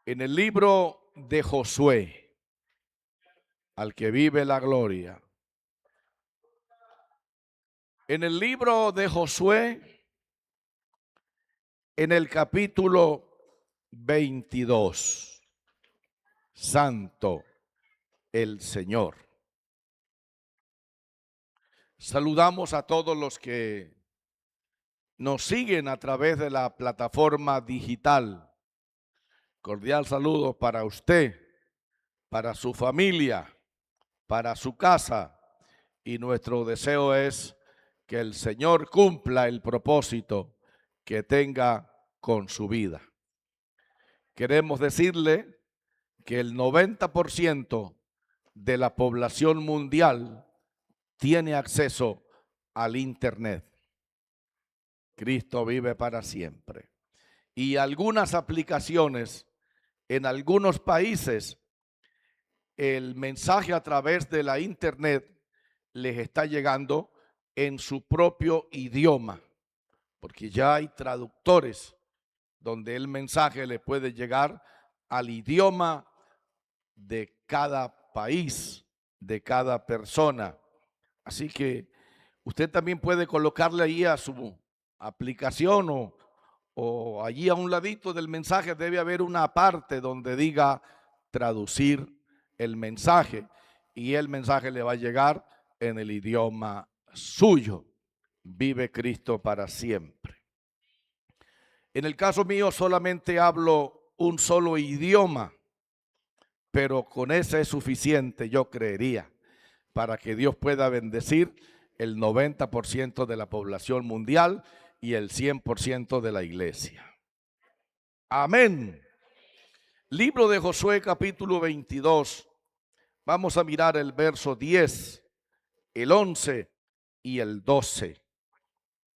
En el libro de Josué, al que vive la gloria. En el libro de Josué, en el capítulo 22, Santo el Señor. Saludamos a todos los que nos siguen a través de la plataforma digital. Cordial saludo para usted, para su familia, para su casa, y nuestro deseo es que el Señor cumpla el propósito que tenga con su vida. Queremos decirle que el 90% de la población mundial tiene acceso al Internet. Cristo vive para siempre. Y algunas aplicaciones en algunos países, el mensaje a través de la Internet les está llegando en su propio idioma, porque ya hay traductores donde el mensaje le puede llegar al idioma de cada país, de cada persona. Así que usted también puede colocarle ahí a su aplicación o allí a un ladito del mensaje debe haber una parte donde diga traducir el mensaje, y el mensaje le va a llegar en el idioma suyo. Vive Cristo para siempre. En el caso mío solamente hablo un solo idioma, pero con ese es suficiente, yo creería, para que Dios pueda bendecir el 90% de la población mundial y el 100% de la iglesia. Amén. Libro de Josué, capítulo 22. Vamos a mirar el verso 10, el 11 y el 12.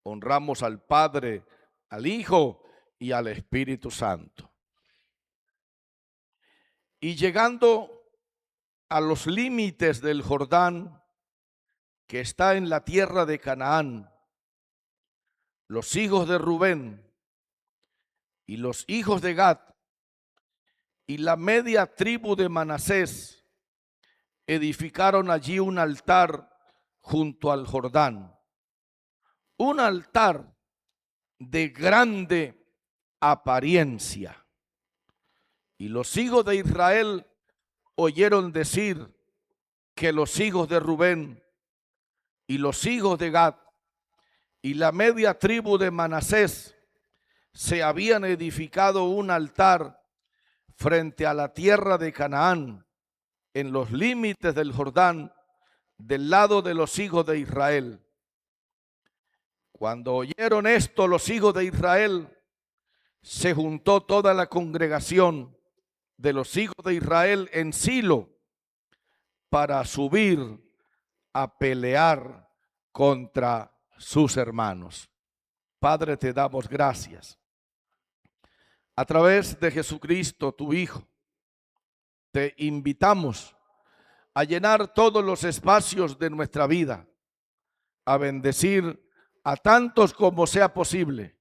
Honramos al Padre, al Hijo y al Espíritu Santo. Y llegando a los límites del Jordán, que está en la tierra de Canaán, los hijos de Rubén y los hijos de Gad y la media tribu de Manasés edificaron allí un altar junto al Jordán, un altar de grande apariencia. Y los hijos de Israel oyeron decir que los hijos de Rubén y los hijos de Gad y la media tribu de Manasés se habían edificado un altar frente a la tierra de Canaán, en los límites del Jordán, del lado de los hijos de Israel. Cuando oyeron esto los hijos de Israel, se juntó toda la congregación de los hijos de Israel en Silo para subir a pelear contra sus hermanos. Padre, te damos gracias. A través de Jesucristo, tu Hijo, te invitamos a llenar todos los espacios de nuestra vida, a bendecir a tantos como sea posible,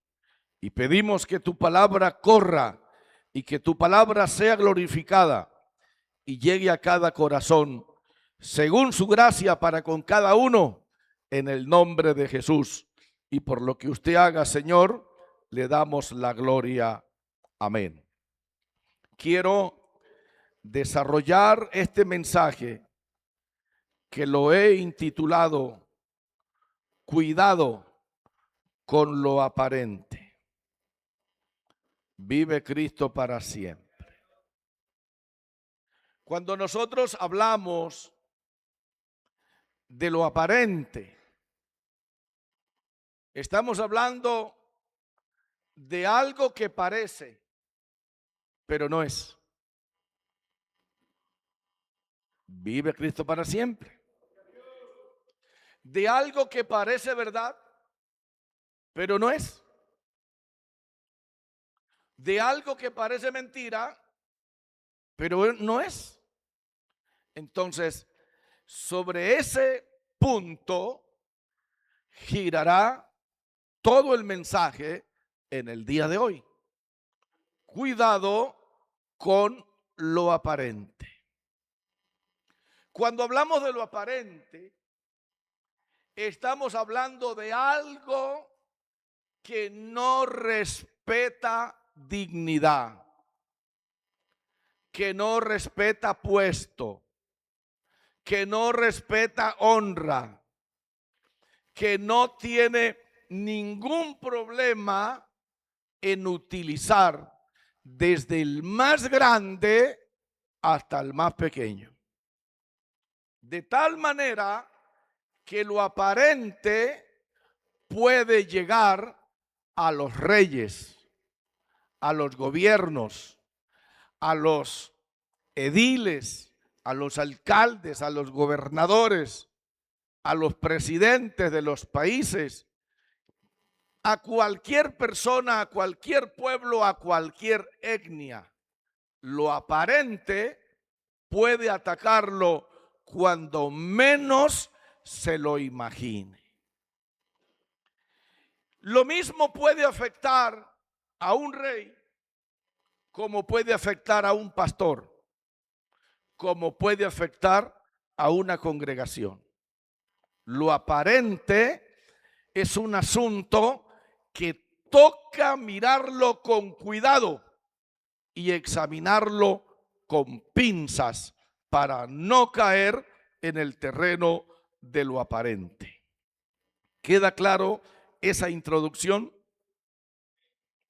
y pedimos que tu palabra corra y que tu palabra sea glorificada y llegue a cada corazón según su gracia para con cada uno, en el nombre de Jesús. Y por lo que usted haga, Señor, le damos la gloria. Amén. Quiero desarrollar este mensaje que lo he intitulado Cuidado con lo aparente. Vive Cristo para siempre. Cuando nosotros hablamos de lo aparente, estamos hablando de algo que parece, pero no es. Vive Cristo para siempre. De algo que parece verdad, pero no es. De algo que parece mentira, pero no es. Entonces, sobre ese punto girará todo el mensaje en el día de hoy. Cuidado con lo aparente. Cuando hablamos de lo aparente, estamos hablando de algo que no respeta dignidad, que no respeta puesto, que no respeta honra, que no tiene ningún problema en utilizar desde el más grande hasta el más pequeño. De tal manera que lo aparente puede llegar a los reyes, a los gobiernos, a los ediles, a los alcaldes, a los gobernadores, a los presidentes de los países, a cualquier persona, a cualquier pueblo, a cualquier etnia. Lo aparente puede atacarlo cuando menos se lo imagine. Lo mismo puede afectar a un rey, como puede afectar a un pastor, como puede afectar a una congregación. Lo aparente es un asunto que toca mirarlo con cuidado y examinarlo con pinzas para no caer en el terreno de lo aparente. ¿Queda claro esa introducción?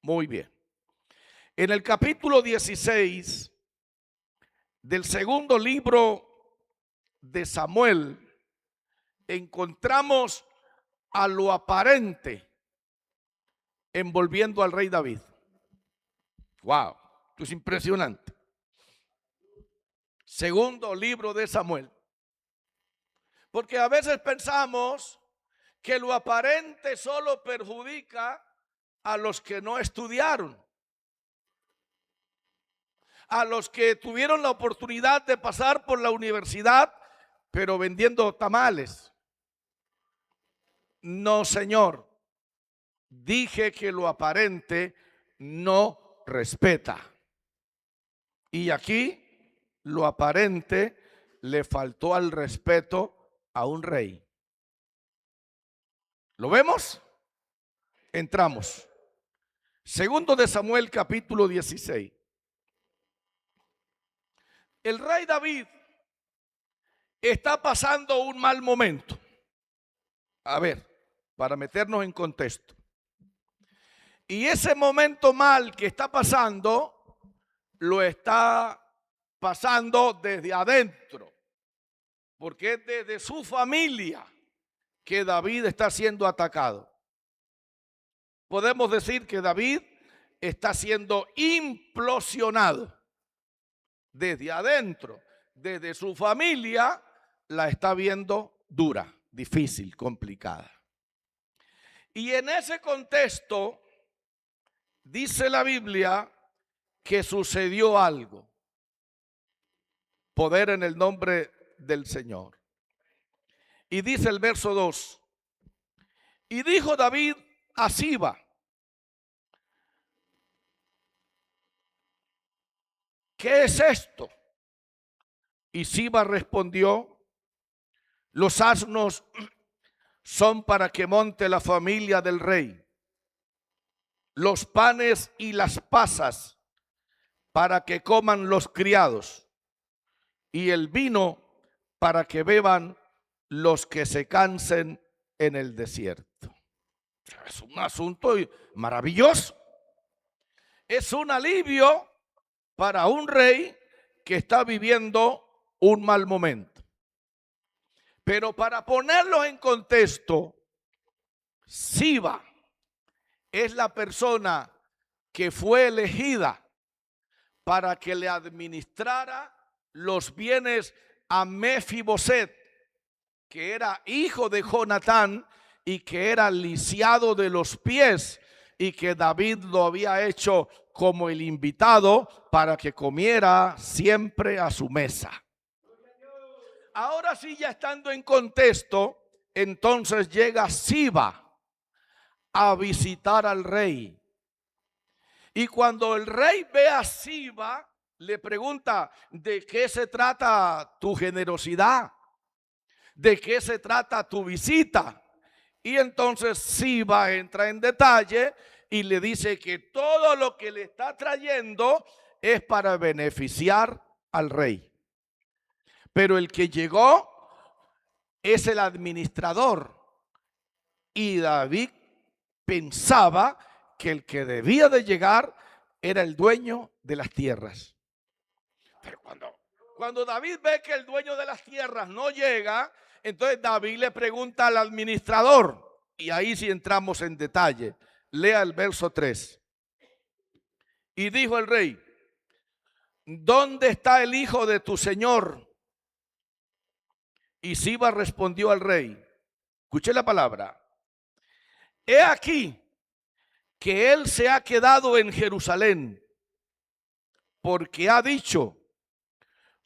Muy bien. En el capítulo 16 del segundo libro de Samuel encontramos a lo aparente envolviendo al rey David. ¡Wow! Esto es impresionante. Segundo libro de Samuel. Porque a veces pensamos que lo aparente solo perjudica a los que no estudiaron, a los que tuvieron la oportunidad de pasar por la universidad, pero vendiendo tamales. No, señor. Dije que lo aparente no respeta. Y aquí lo aparente le faltó al respeto a un rey. ¿Lo vemos? Entramos. Segundo de Samuel, capítulo 16. El rey David está pasando un mal momento. A ver, para meternos en contexto. Y ese momento mal que está pasando, lo está pasando desde adentro. Porque es desde su familia que David está siendo atacado. Podemos decir que David está siendo implosionado desde adentro, desde su familia la está viendo dura, difícil, complicada. Y en ese contexto dice la Biblia que sucedió algo. Poder en el nombre del Señor. Y dice el verso 2: y dijo David a Siba: ¿qué es esto? Y Siba respondió: los asnos son para que monte la familia del rey, los panes y las pasas para que coman los criados, y el vino para que beban los que se cansen en el desierto. Es un asunto maravilloso. Es un alivio para un rey que está viviendo un mal momento. Pero para ponerlo en contexto, Siba es la persona que fue elegida para que le administrara los bienes a Mefiboset, que era hijo de Jonatán y que era lisiado de los pies, y que David lo había hecho como el invitado para que comiera siempre a su mesa. Ahora sí, ya estando en contexto, entonces llega Siba a visitar al rey. Y cuando el rey ve a Siba, Le pregunta, ¿de qué se trata tu generosidad? ¿De qué se trata tu visita? Y entonces Siba entra en detalle y le dice que todo lo que le está trayendo es para beneficiar al rey. Pero el que llegó es el administrador. Y David pensaba que el que debía de llegar era el dueño de las tierras. Pero cuando David ve que el dueño de las tierras no llega, entonces David le pregunta al administrador. Y ahí sí entramos en detalle. Lea el verso 3. Y dijo el rey, ¿dónde está el hijo de tu señor? Y Siba respondió al rey, escuché la palabra, he aquí que él se ha quedado en Jerusalén, porque ha dicho,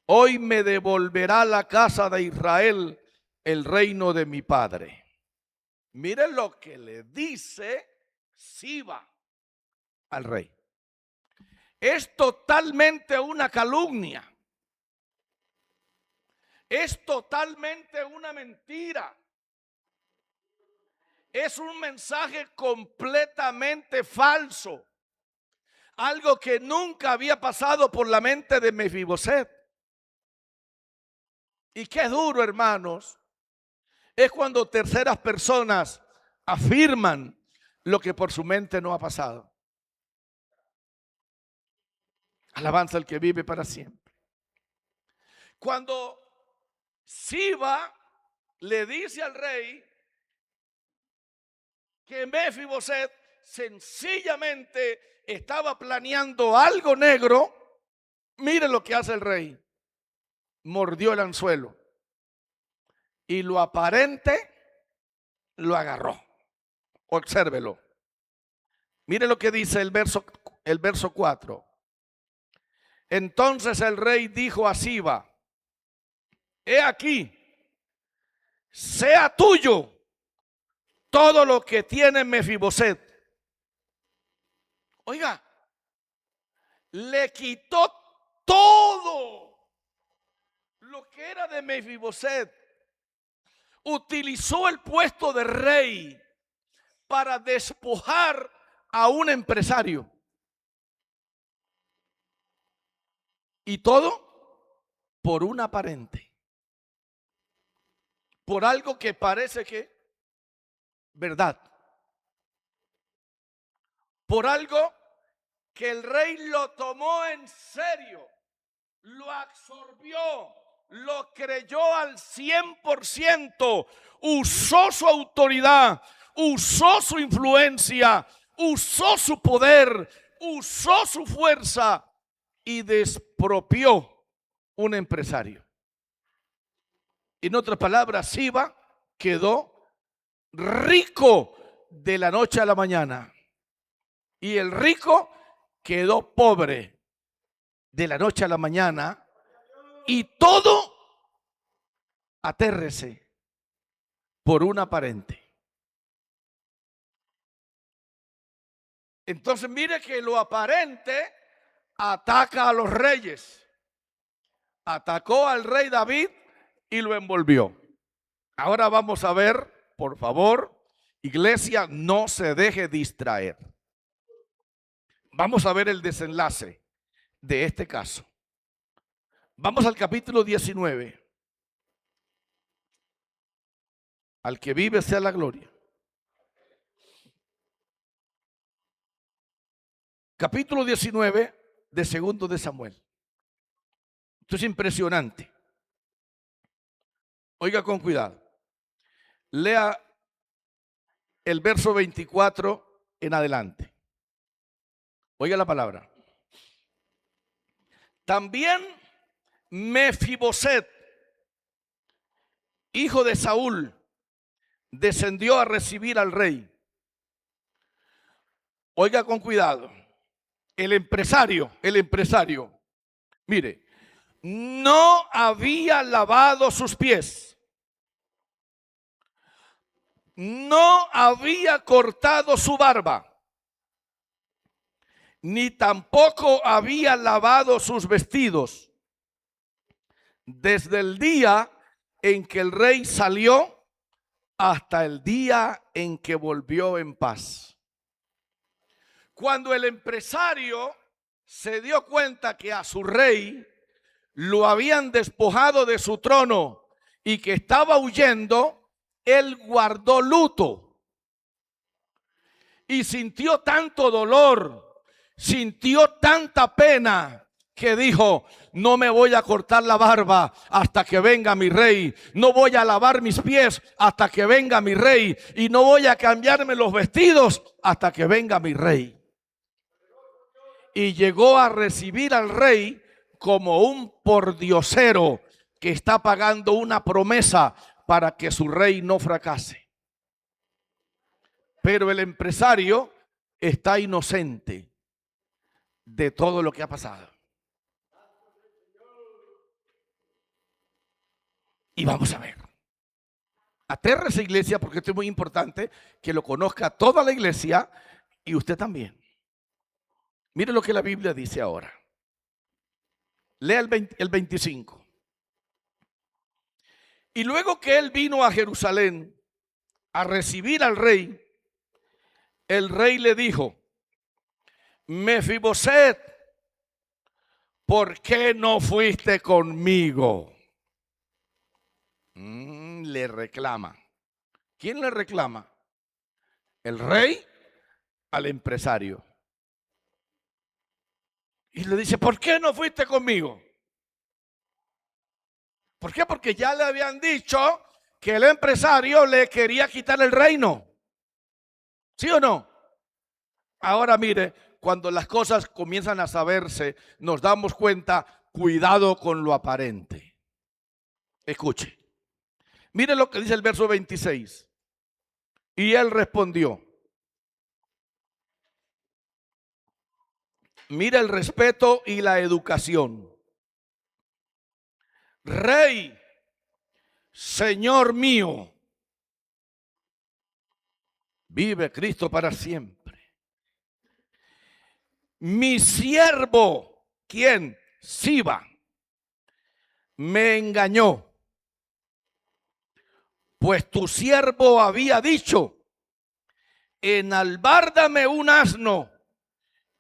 hoy me devolverá la casa de Israel el reino de mi padre. Miren lo que le dice Siba al rey. Es totalmente una calumnia. Es totalmente una mentira. Es un mensaje completamente falso. Algo que nunca había pasado por la mente de Mefiboset. Y qué duro, hermanos, es cuando terceras personas afirman lo que por su mente no ha pasado. Alabanza al que vive para siempre. Cuando Siba le dice al rey que Mefiboset sencillamente estaba planeando algo negro, mire lo que hace el rey. Mordió el anzuelo y lo aparente lo agarró. Obsérvelo. Mire lo que dice el verso 4. Entonces el rey dijo a Siba, he aquí, sea tuyo todo lo que tiene Mefiboset. Oiga, le quitó todo lo que era de Mefiboset. Utilizó el puesto de rey para despojar a un empresario. Y todo por un aparente. Por algo que parece que verdad. Por algo que el rey lo tomó en serio, lo absorbió, lo creyó al 100%, usó su autoridad, usó su influencia, usó su poder, usó su fuerza y despropió un empresario. En otras palabras, Siba quedó rico de la noche a la mañana. Y el rico quedó pobre de la noche a la mañana. Y todo, atérrese, por un aparente. Entonces mire que lo aparente ataca a los reyes. Atacó al rey David y lo envolvió. Ahora vamos a ver, por favor, iglesia, no se deje distraer. Vamos a ver el desenlace de este caso. Vamos al capítulo 19. Al que vive sea la gloria. Capítulo 19 de Segundo de Samuel. Esto es impresionante. Oiga con cuidado. Lea el verso 24 en adelante. Oiga la palabra. También Mefiboset, hijo de Saúl, descendió a recibir al rey. Oiga con cuidado. El empresario, mire, no había lavado sus pies, no había cortado su barba ni tampoco había lavado sus vestidos desde el día en que el rey salió hasta el día en que volvió en paz. Cuando el empresario se dio cuenta que a su rey lo habían despojado de su trono y que estaba huyendo, él guardó luto y sintió tanto dolor, sintió tanta pena, que dijo: no me voy a cortar la barba hasta que venga mi rey, no voy a lavar mis pies hasta que venga mi rey, y no voy a cambiarme los vestidos hasta que venga mi rey. Y llegó a recibir al rey como un pordiosero que está pagando una promesa para que su rey no fracase. Pero el empresario está inocente de todo lo que ha pasado. Y vamos a ver. Atérrese, iglesia, porque esto es muy importante que lo conozca toda la iglesia y usted también. Mire lo que la Biblia dice ahora. Lea el 25. Y luego que él vino a Jerusalén a recibir al rey, el rey le dijo: Mefiboset, ¿por qué no fuiste conmigo? Le reclama. ¿Quién le reclama? El rey al empresario. Y le dice: ¿por qué no fuiste conmigo? ¿Por qué? Porque ya le habían dicho que el empresario le quería quitar el reino. ¿Sí o no? Ahora mire, cuando las cosas comienzan a saberse, nos damos cuenta: cuidado con lo aparente. Escuche. Mire lo que dice el verso 26. Y él respondió. Mira el respeto y la educación. Rey, Señor mío, vive Cristo para siempre. Mi siervo, ¿quién? Siba, me engañó, pues tu siervo había dicho: enalbárdame un asno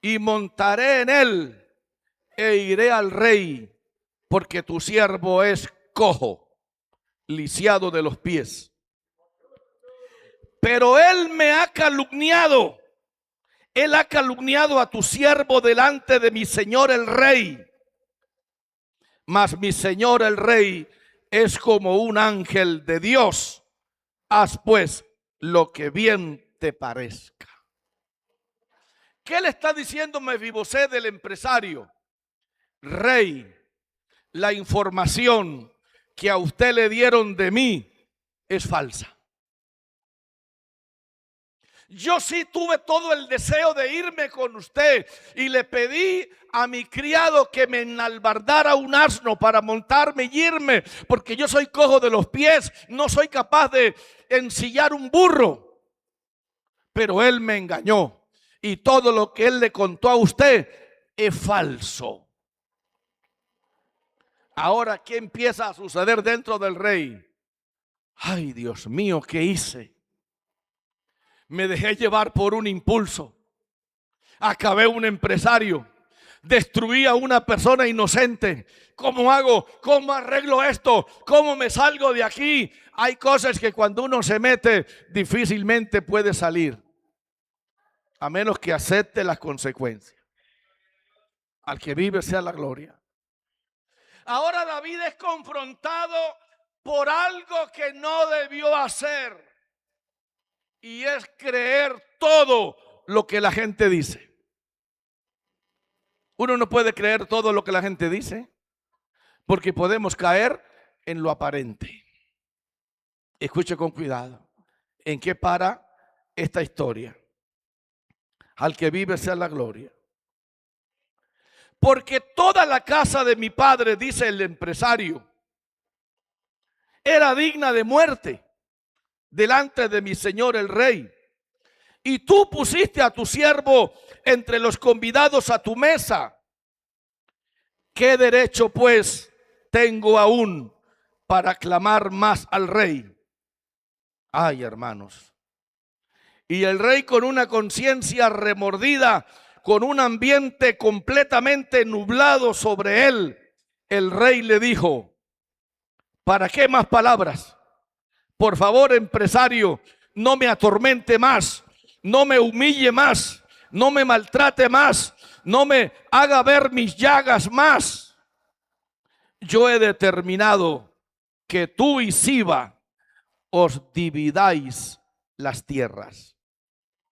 y montaré en él e iré al rey, porque tu siervo es cojo, lisiado de los pies. Pero él me ha calumniado. Él ha calumniado a tu siervo delante de mi señor el rey. Mas mi señor el rey es como un ángel de Dios. Haz pues lo que bien te parezca. ¿Qué le está diciendo Mefiboset del empresario? Rey, la información que a usted le dieron de mí es falsa. Yo sí tuve todo el deseo de irme con usted y le pedí a mi criado que me enalbardara un asno para montarme y irme, porque yo soy cojo de los pies, no soy capaz de ensillar un burro. Pero él me engañó y todo lo que él le contó a usted es falso. Ahora, ¿qué empieza a suceder dentro del rey? Ay, Dios mío, ¿qué hice? Me dejé llevar por un impulso. Acabé un empresario. Destruí a una persona inocente. ¿Cómo hago? ¿Cómo arreglo esto? ¿Cómo me salgo de aquí? Hay cosas que cuando uno se mete difícilmente puede salir, a menos que acepte las consecuencias. Al que vive sea la gloria. Ahora David es confrontado por algo que no debió hacer. Y es creer todo lo que la gente dice. Uno no puede creer todo lo que la gente dice, porque podemos caer en lo aparente. Escuche con cuidado. ¿En qué para esta historia? Al que vive sea la gloria. Porque toda la casa de mi padre, dice el empresario, era digna de muerte delante de mi señor el rey. y tú pusiste a tu siervo entre los convidados a tu mesa. ¿Qué derecho pues tengo aún para clamar más al rey? Ay, hermanos. Y el rey, con una conciencia remordida, con un ambiente completamente nublado sobre él, el rey le dijo: ¿para qué más palabras? Por favor, empresario, no me atormente más, no me humille más, no me maltrate más, no me haga ver mis llagas más. Yo he determinado que tú y Siba os dividáis las tierras.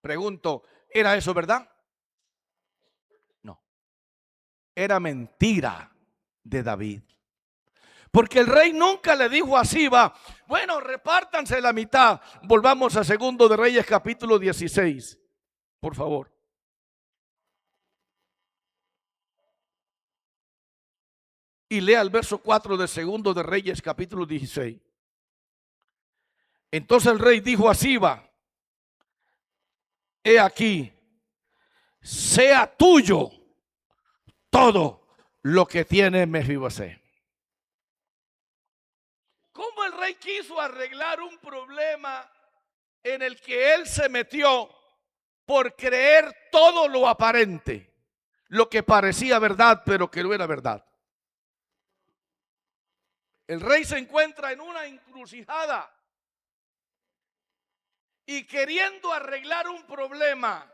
Pregunto, ¿era eso verdad? No, era mentira de David. Porque el rey nunca le dijo a Siba: bueno, repártanse la mitad. Volvamos a Segundo de Reyes capítulo 16, por favor. Y lea el verso 4 de Segundo de Reyes capítulo 16. Entonces el rey dijo a Siba: he aquí, sea tuyo todo lo que tiene Mefibosé. ¿Cómo el rey quiso arreglar un problema en el que él se metió por creer todo lo aparente, lo que parecía verdad pero que no era verdad? El rey se encuentra en una encrucijada y queriendo arreglar un problema,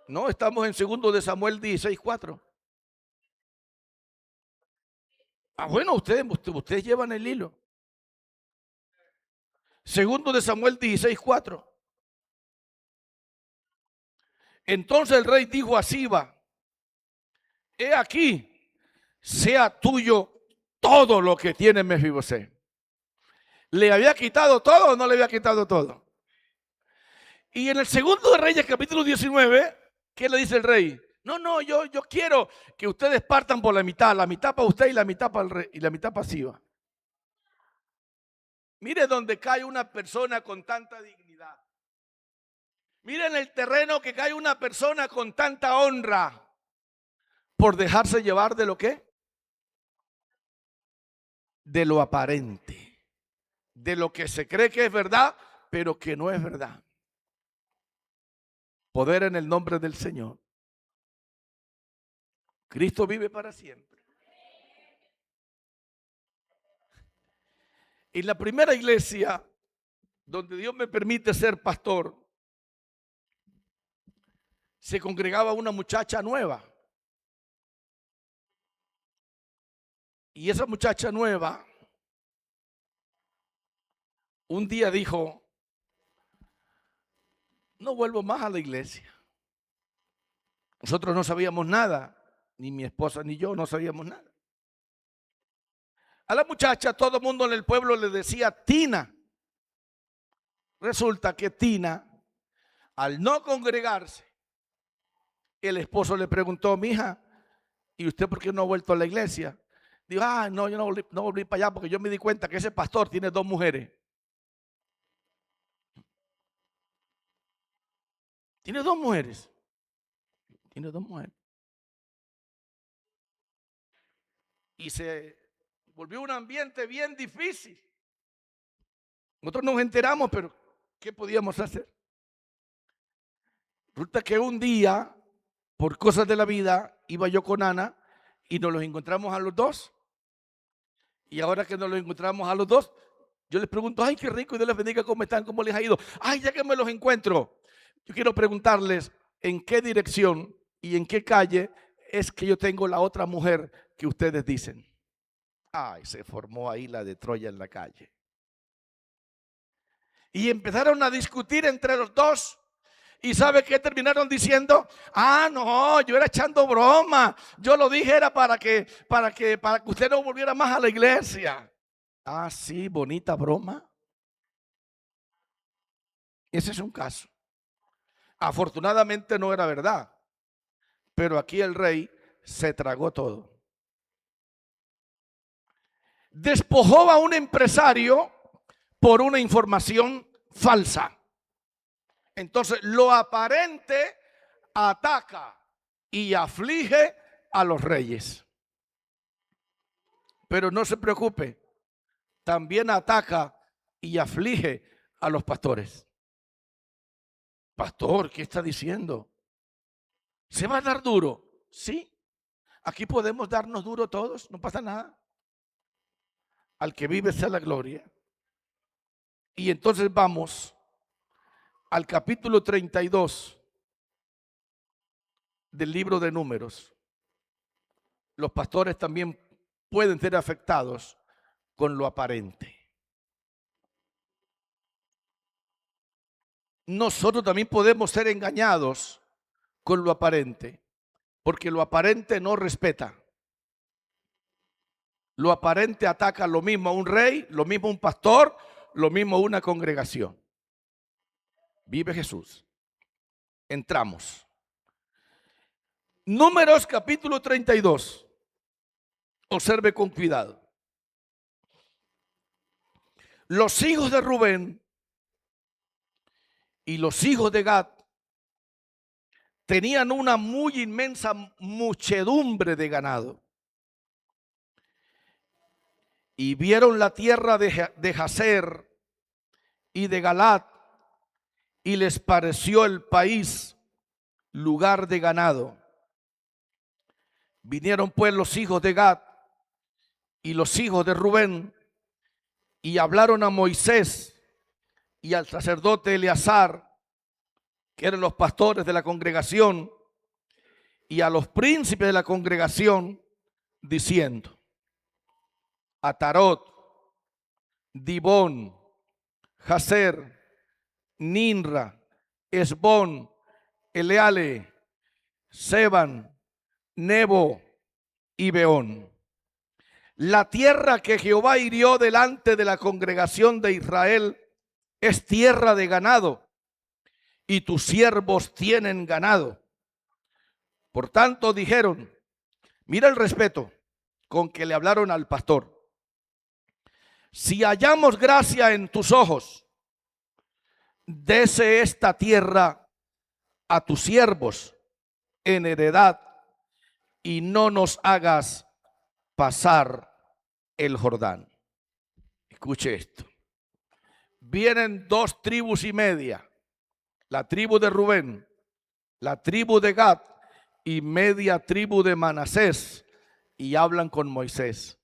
no, estamos en Segundo de Samuel 16:4. Bueno, ustedes llevan el hilo. Segundo de Samuel 16:4. Entonces el rey dijo a Siba: he aquí, sea tuyo todo lo que tiene Mefibosé. ¿Le había quitado todo o no le había quitado todo? Y en el Segundo de Reyes capítulo 19, ¿qué le dice el rey? No, yo quiero que ustedes partan por la mitad para usted y la mitad para el rey y la mitad para Siba. Mire donde cae una persona con tanta dignidad. Mire en el terreno que cae una persona con tanta honra por dejarse llevar de lo que, de lo aparente, de lo que se cree que es verdad, pero que no es verdad. Poder en el nombre del Señor. Cristo vive para siempre. En la primera iglesia donde Dios me permite ser pastor, se congregaba una muchacha nueva. Y esa muchacha nueva un día dijo: no vuelvo más a la iglesia. Nosotros no sabíamos nada, ni mi esposa ni yo no sabíamos nada. A la muchacha todo el mundo en el pueblo le decía Tina. Resulta que Tina, al no congregarse, el esposo le preguntó: mija, ¿y usted por qué no ha vuelto a la iglesia? Dijo: no, yo no volví para allá porque yo me di cuenta que ese pastor tiene 2 mujeres. Tiene 2 mujeres. Tiene 2 mujeres. Y se volvió un ambiente bien difícil. Nosotros nos enteramos, pero ¿qué podíamos hacer? Resulta que un día, por cosas de la vida, iba yo con Ana y nos los encontramos a los dos. Y ahora que nos los encontramos a los dos, yo les pregunto: ay, qué rico, y Dios les bendiga, ¿cómo están? ¿Cómo les ha ido? Ay, ya que me los encuentro, yo quiero preguntarles en qué dirección y en qué calle es que yo tengo la otra mujer que ustedes dicen. Ay, se formó ahí la de Troya en la calle. Y empezaron a discutir entre los dos. ¿Y sabe qué terminaron diciendo? No, yo era echando broma. Yo lo dije era para que usted no volviera más a la iglesia. Sí, bonita broma. Ese es un caso. Afortunadamente no era verdad. Pero aquí el rey se tragó todo. despojó a un empresario por una información falsa. Entonces, lo aparente ataca y aflige a los reyes. Pero no se preocupe, también ataca y aflige a los pastores. Pastor, ¿qué está diciendo? ¿Se va a dar duro? Sí. Aquí podemos darnos duro todos, no pasa nada. Al que vive sea la gloria. Y entonces vamos al capítulo 32 del libro de Números. Los pastores también pueden ser afectados con lo aparente. Nosotros también podemos ser engañados con lo aparente, porque lo aparente no respeta. Lo aparente ataca lo mismo a un rey, lo mismo a un pastor, lo mismo a una congregación. Vive Jesús. Entramos. Números capítulo 32. Observe con cuidado. Los hijos de Rubén y los hijos de Gad tenían una muy inmensa muchedumbre de ganado. Y vieron la tierra de Jazer y de Galat, y les pareció el país lugar de ganado. Vinieron pues los hijos de Gad y los hijos de Rubén, y hablaron a Moisés y al sacerdote Eleazar, que eran los pastores de la congregación, y a los príncipes de la congregación, diciendo: Atarot, Dibón, Jazer, Ninra, Esbón, Eleale, Seban, Nebo y Beón. La tierra que Jehová hirió delante de la congregación de Israel es tierra de ganado, y tus siervos tienen ganado. Por tanto dijeron, mira el respeto con que le hablaron al pastor: si hallamos gracia en tus ojos, dese esta tierra a tus siervos en heredad, y no nos hagas pasar el Jordán. Escuche esto. Vienen 2 tribus y media, la tribu de Rubén, la tribu de Gad y media tribu de Manasés, y hablan con Moisés.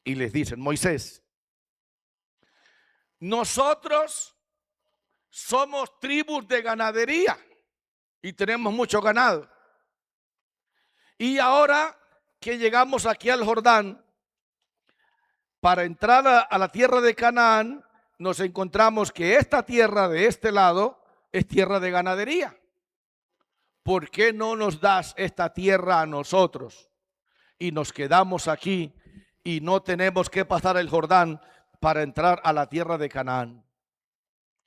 Y les dicen: Moisés, nosotros somos tribus de ganadería y tenemos mucho ganado. Y ahora que llegamos aquí al Jordán, para entrar a la tierra de Canaán, nos encontramos que esta tierra de este lado es tierra de ganadería. ¿Por qué no nos das esta tierra a nosotros y nos quedamos aquí y no tenemos que pasar el Jordán para entrar a la tierra de Canaán?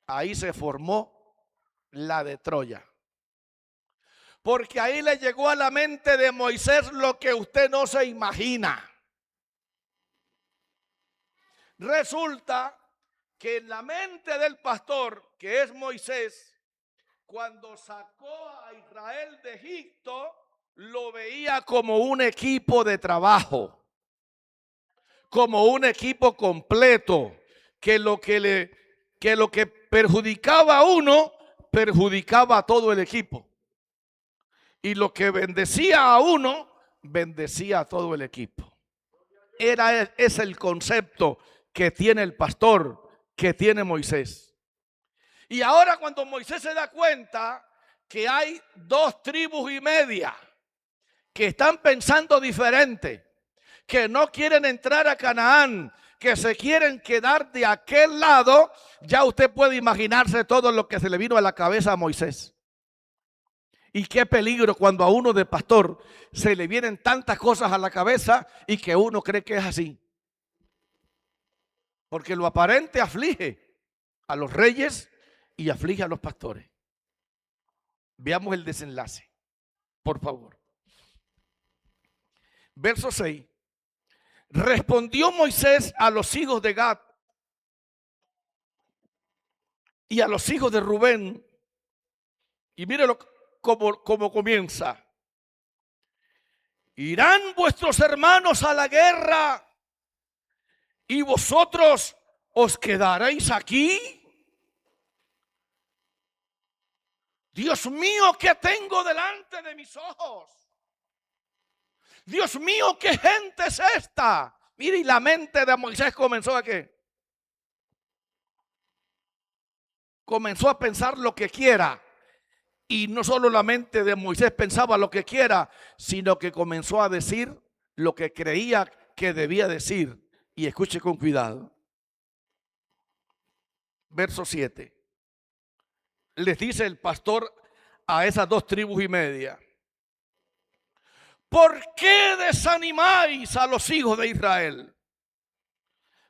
Ahí se formó la de Troya. Porque ahí le llegó a la mente de Moisés lo que usted no se imagina. Resulta que en la mente del pastor, que es Moisés, cuando sacó a Israel de Egipto, lo veía como un equipo de trabajo, como un equipo completo, que lo que perjudicaba a uno, perjudicaba a todo el equipo. Y lo que bendecía a uno, bendecía a todo el equipo. Es el concepto que tiene el pastor, que tiene Moisés. Y ahora cuando Moisés se da cuenta que hay 2 tribus y media que están pensando diferente, que no quieren entrar a Canaán, que se quieren quedar de aquel lado, ya usted puede imaginarse todo lo que se le vino a la cabeza a Moisés. Y qué peligro cuando a uno de pastor se le vienen tantas cosas a la cabeza y que uno cree que es así. Porque lo aparente aflige a los reyes y aflige a los pastores. Veamos el desenlace, por favor. Verso 6. Respondió Moisés a los hijos de Gad y a los hijos de Rubén. Y mírelo cómo comienza. Irán vuestros hermanos a la guerra y vosotros os quedaréis aquí. Dios mío, ¿qué tengo delante de mis ojos? Dios mío, ¿qué gente es esta? Mire, y la mente de Moisés comenzó a ¿qué? Comenzó a pensar lo que quiera. Y no solo la mente de Moisés pensaba lo que quiera, sino que comenzó a decir lo que creía que debía decir. Y escuche con cuidado. Verso 7. Les dice el pastor a esas 2 tribus y media: ¿por qué desanimáis a los hijos de Israel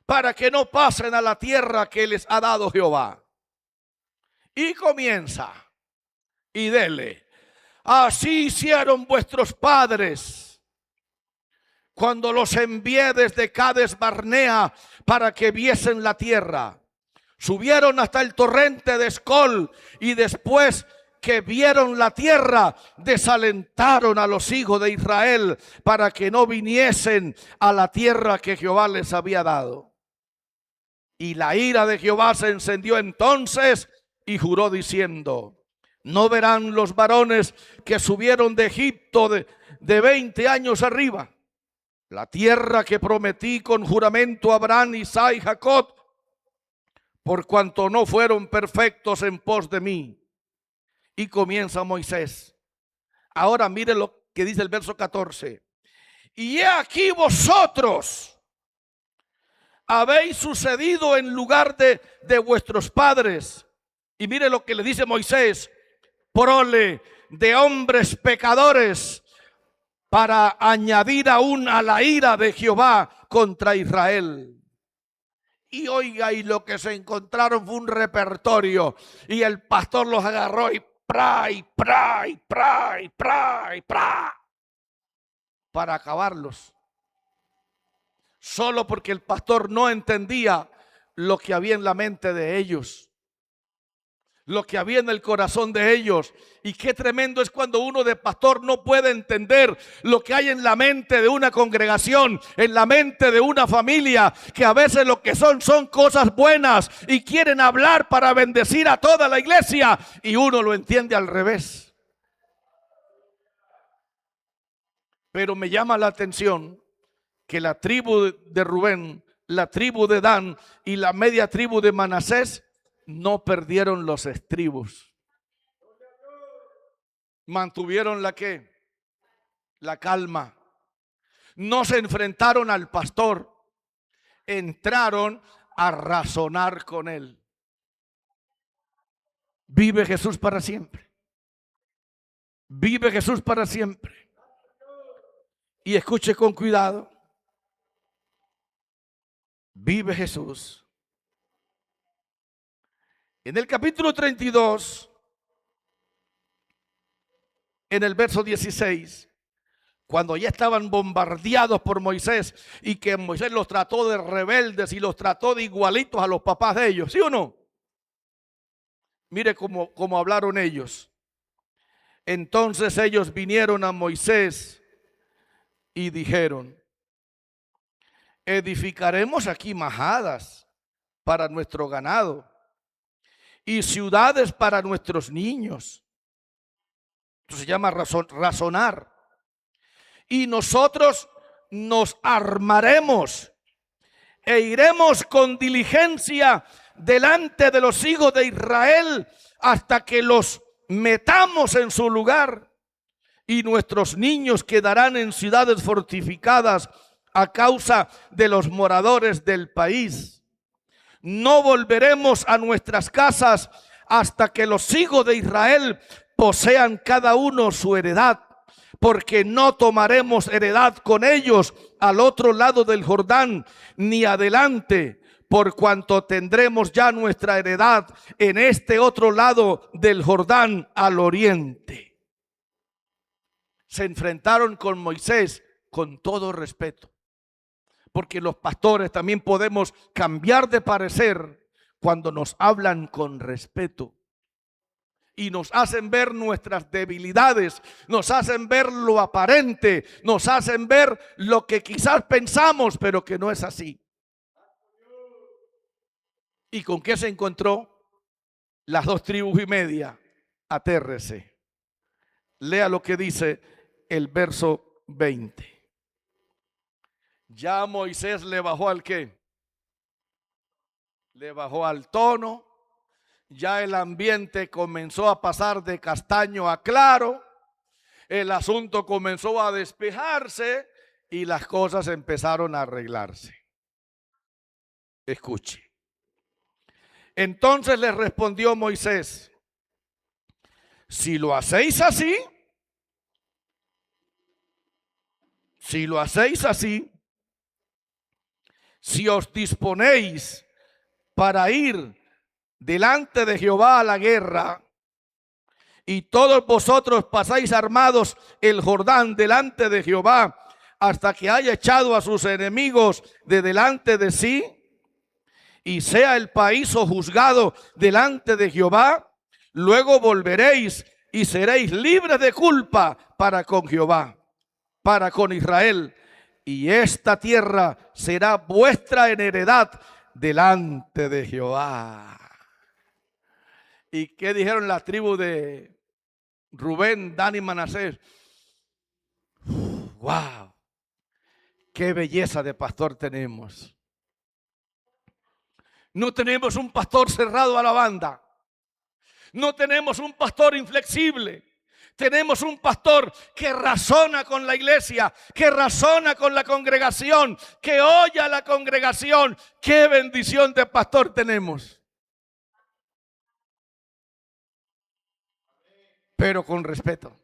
para que no pasen a la tierra que les ha dado Jehová? Y comienza. Y dele: así hicieron vuestros padres cuando los envié desde Cades Barnea para que viesen la tierra. Subieron hasta el torrente de Escol y después que vieron la tierra, desalentaron a los hijos de Israel para que no viniesen a la tierra que Jehová les había dado. Y la ira de Jehová se encendió entonces y juró diciendo: no verán los varones que subieron de Egipto de 20 años arriba la tierra que prometí con juramento a Abraham, Isaac y Jacob, por cuanto no fueron perfectos en pos de mí. Y comienza Moisés. Ahora mire lo que dice el verso 14. Y he aquí vosotros habéis sucedido en lugar de vuestros padres. Y mire lo que le dice Moisés: prole de hombres pecadores, para añadir aún a la ira de Jehová contra Israel. Y oiga, y lo que se encontraron fue un repertorio, y el pastor los agarró y para acabarlos. Solo porque el pastor no entendía lo que había en la mente de ellos, lo que había en el corazón de ellos. Y qué tremendo es cuando uno de pastor no puede entender lo que hay en la mente de una congregación, en la mente de una familia, que a veces lo que son cosas buenas y quieren hablar para bendecir a toda la iglesia, y uno lo entiende al revés. Pero me llama la atención que la tribu de Rubén, la tribu de Dan y la media tribu de Manasés no perdieron los estribos. Mantuvieron la ¿qué? La calma. No se enfrentaron al pastor. Entraron a razonar con él. Vive Jesús para siempre. Vive Jesús para siempre. Y escuche con cuidado. Vive Jesús. En el capítulo 32, en el verso 16, cuando ya estaban bombardeados por Moisés y que Moisés los trató de rebeldes y los trató de igualitos a los papás de ellos, ¿sí o no? Mire cómo hablaron ellos. Entonces ellos vinieron a Moisés y dijeron: edificaremos aquí majadas para nuestro ganado y ciudades para nuestros niños. Esto se llama razonar. Y nosotros nos armaremos e iremos con diligencia delante de los hijos de Israel hasta que los metamos en su lugar. Y nuestros niños quedarán en ciudades fortificadas a causa de los moradores del país. No volveremos a nuestras casas hasta que los hijos de Israel posean cada uno su heredad, porque no tomaremos heredad con ellos al otro lado del Jordán, ni adelante, por cuanto tendremos ya nuestra heredad en este otro lado del Jordán al oriente. Se enfrentaron con Moisés con todo respeto, porque los pastores también podemos cambiar de parecer cuando nos hablan con respeto y nos hacen ver nuestras debilidades, nos hacen ver lo aparente, nos hacen ver lo que quizás pensamos, pero que no es así. ¿Y con qué se encontró? Las 2,5 tribus. Atérrese. Lea lo que dice el verso 20. Ya Moisés le bajó al qué? Le bajó al tono. Ya el ambiente comenzó a pasar de castaño a claro. El asunto comenzó a despejarse y las cosas empezaron a arreglarse. Escuche. Entonces le respondió Moisés: si lo hacéis así, si os disponéis para ir delante de Jehová a la guerra, y todos vosotros pasáis armados el Jordán delante de Jehová, hasta que haya echado a sus enemigos de delante de sí, y sea el país sojuzgado delante de Jehová, luego volveréis y seréis libres de culpa para con Jehová, para con Israel, y esta tierra será vuestra en heredad delante de Jehová. ¿Y qué dijeron las tribus de Rubén, Dan y Manasés? ¡Wow! ¡Qué belleza de pastor tenemos! No tenemos un pastor cerrado a la banda. No tenemos un pastor inflexible. Tenemos un pastor que razona con la iglesia, que razona con la congregación, que oye a la congregación. ¡Qué bendición de pastor tenemos! Pero con respeto.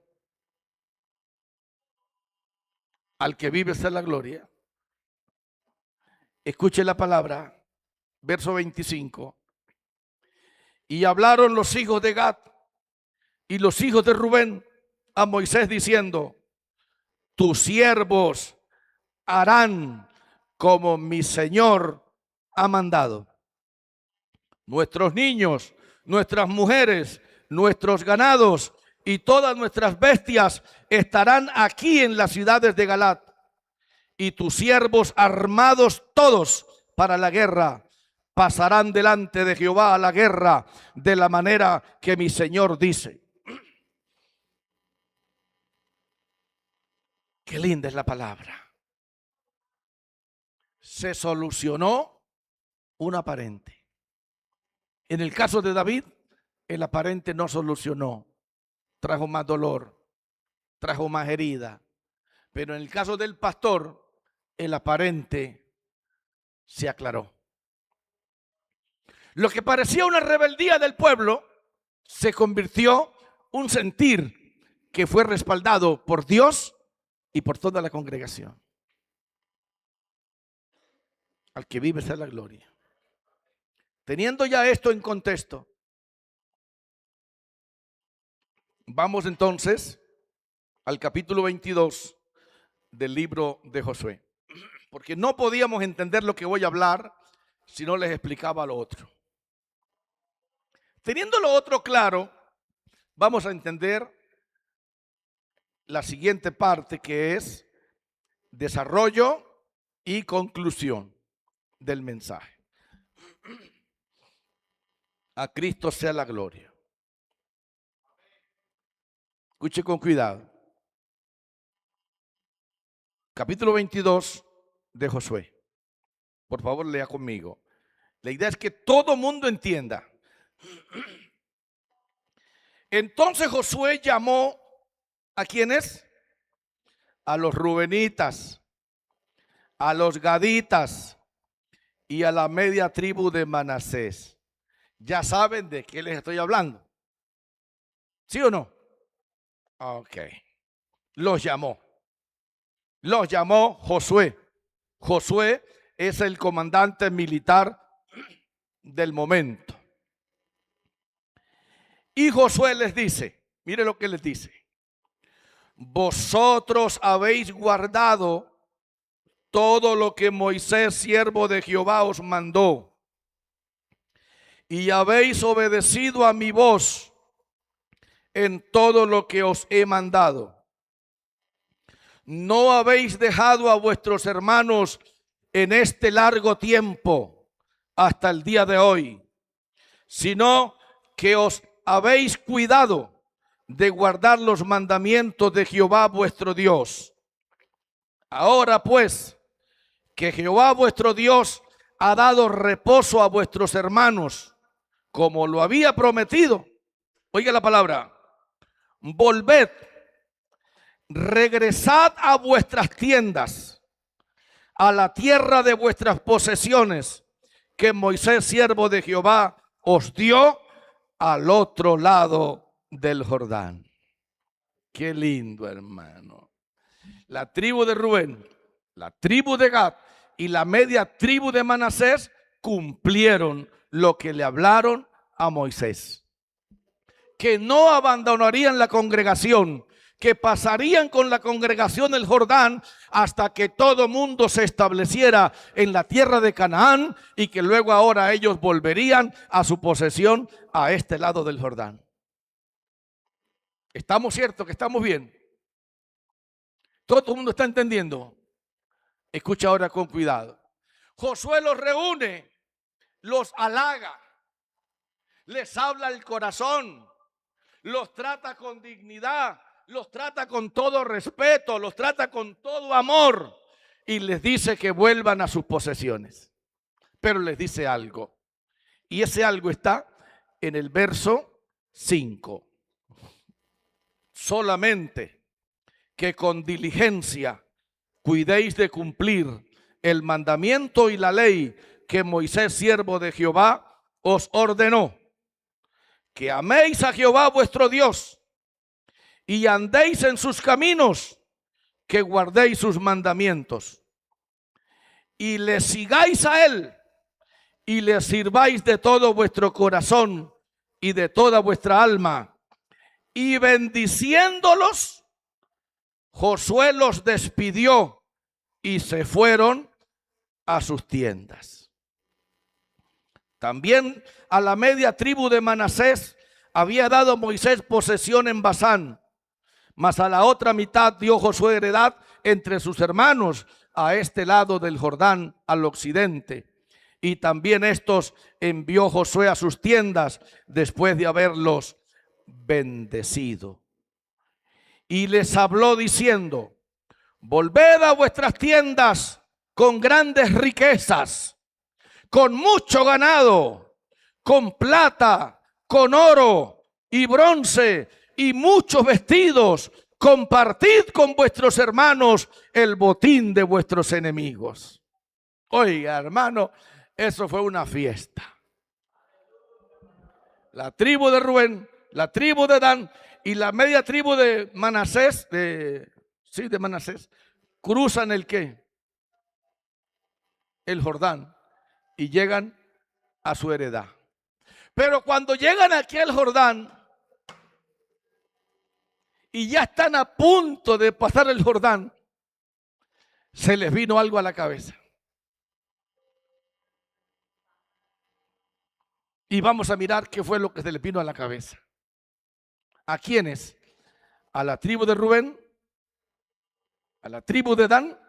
Al que vive está la gloria. Escuche la palabra, verso 25. Y hablaron los hijos de Gad y los hijos de Rubén a Moisés diciendo: tus siervos harán como mi Señor ha mandado. Nuestros niños, nuestras mujeres, nuestros ganados y todas nuestras bestias estarán aquí en las ciudades de Galaad. Y tus siervos armados todos para la guerra pasarán delante de Jehová a la guerra de la manera que mi Señor dice. Qué linda es la palabra. Se solucionó un aparente. En el caso de David, el aparente no solucionó. Trajo más dolor, trajo más herida. Pero en el caso del pastor, el aparente se aclaró. Lo que parecía una rebeldía del pueblo se convirtió en un sentir que fue respaldado por Dios y por toda la congregación. Al que vive sea la gloria. Teniendo ya esto en contexto, vamos entonces al capítulo 22 del libro de Josué. Porque no podíamos entender lo que voy a hablar si no les explicaba lo otro. Teniendo lo otro claro, vamos a entender la siguiente parte, que es desarrollo y conclusión del mensaje. A Cristo sea la gloria. Escuche con cuidado. Capítulo 22 de Josué. Por favor, lea conmigo. La idea es que todo mundo entienda. Entonces Josué llamó ¿a quiénes? A los rubenitas, a los gaditas y a la media tribu de Manasés. Ya saben de qué les estoy hablando. ¿Sí o no? Ok. Los llamó Josué. Josué es el comandante militar del momento. Y Josué les dice, mire lo que les dice: vosotros habéis guardado todo lo que Moisés, siervo de Jehová, os mandó, y habéis obedecido a mi voz en todo lo que os he mandado. No habéis dejado a vuestros hermanos en este largo tiempo hasta el día de hoy, sino que os habéis cuidado de guardar los mandamientos de Jehová vuestro Dios. Ahora pues, que Jehová vuestro Dios ha dado reposo a vuestros hermanos, como lo había prometido. Oiga la palabra: volved, regresad a vuestras tiendas, a la tierra de vuestras posesiones, que Moisés, siervo de Jehová, os dio al otro lado del Jordán. Qué lindo, hermano. La tribu de Rubén, la tribu de Gad y la media tribu de Manasés cumplieron lo que le hablaron a Moisés. Que no abandonarían la congregación, que pasarían con la congregación el Jordán hasta que todo mundo se estableciera en la tierra de Canaán, y que luego ahora ellos volverían a su posesión a este lado del Jordán. ¿Estamos ciertos que estamos bien? ¿Todo el mundo está entendiendo? Escucha ahora con cuidado. Josué los reúne, los halaga, les habla el corazón, los trata con dignidad, los trata con todo respeto, los trata con todo amor, y les dice que vuelvan a sus posesiones. Pero les dice algo, y ese algo está en el verso 5. Solamente que con diligencia cuidéis de cumplir el mandamiento y la ley que Moisés, siervo de Jehová, os ordenó. Que améis a Jehová vuestro Dios y andéis en sus caminos, que guardéis sus mandamientos y le sigáis a él y le sirváis de todo vuestro corazón y de toda vuestra alma. Y bendiciéndolos, Josué los despidió y se fueron a sus tiendas. También a la media tribu de Manasés había dado Moisés posesión en Basán, mas a la otra mitad dio Josué heredad entre sus hermanos a este lado del Jordán, al occidente. Y también estos envió Josué a sus tiendas después de haberlos bendecido. Y les habló diciendo: volved a vuestras tiendas con grandes riquezas, con mucho ganado, con plata, con oro y bronce y muchos vestidos. Compartid con vuestros hermanos el botín de vuestros enemigos. Oiga, hermano, eso fue una fiesta. La tribu de Rubén, la tribu de Dan y la media tribu de Manasés, de Manasés, cruzan el ¿qué? El Jordán, y llegan a su heredad. Pero cuando llegan aquí al Jordán y ya están a punto de pasar el Jordán, se les vino algo a la cabeza. Y vamos a mirar qué fue lo que se les vino a la cabeza. ¿A quiénes? A la tribu de Rubén, a la tribu de Dan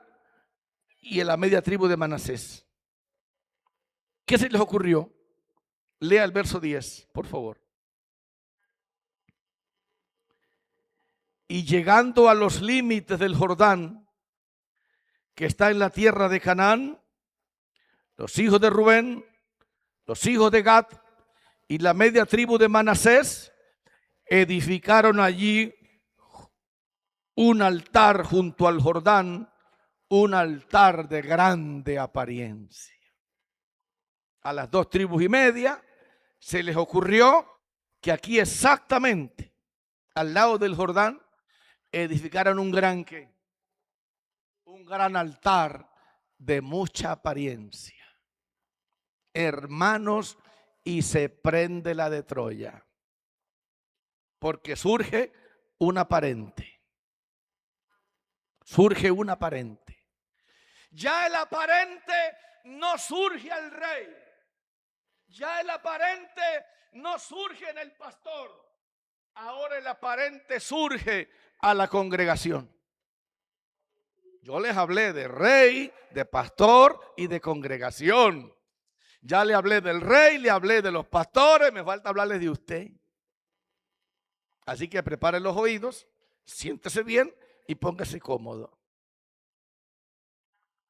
y a la media tribu de Manasés. ¿Qué se les ocurrió? Lea el verso 10, por favor. Y llegando a los límites del Jordán, que está en la tierra de Canaán, los hijos de Rubén, los hijos de Gad y la media tribu de Manasés edificaron allí un altar junto al Jordán, un altar de grande apariencia. A las dos tribus y media se les ocurrió que aquí exactamente al lado del Jordán edificaron un gran ¿qué? Un gran altar de mucha apariencia. Hermanos, y se prende la de Troya, porque surge un aparente. Surge un aparente. Ya el aparente no surge al rey. Ya el aparente no surge en el pastor. Ahora el aparente surge a la congregación. Yo les hablé de rey, de pastor y de congregación. Ya le hablé del rey, le hablé de los pastores, me falta hablarles de usted. Así que prepare los oídos, siéntese bien y póngase cómodo.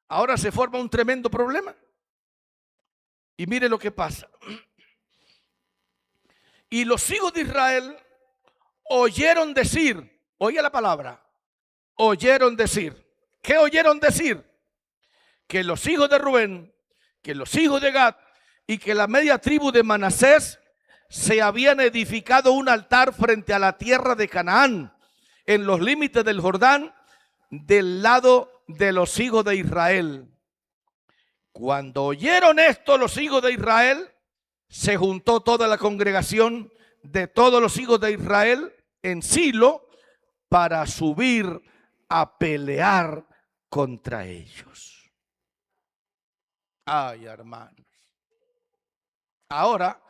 Ahora se forma un tremendo problema. Y mire lo que pasa. Y los hijos de Israel oyeron decir, oye la palabra, oyeron decir. ¿Qué oyeron decir? Que los hijos de Rubén, que los hijos de Gad y que la media tribu de Manasés se habían edificado un altar frente a la tierra de Canaán, en los límites del Jordán, del lado de los hijos de Israel. Cuando oyeron esto los hijos de Israel, se juntó toda la congregación de todos los hijos de Israel en Silo para subir a pelear contra ellos. Ay, hermanos. Ahora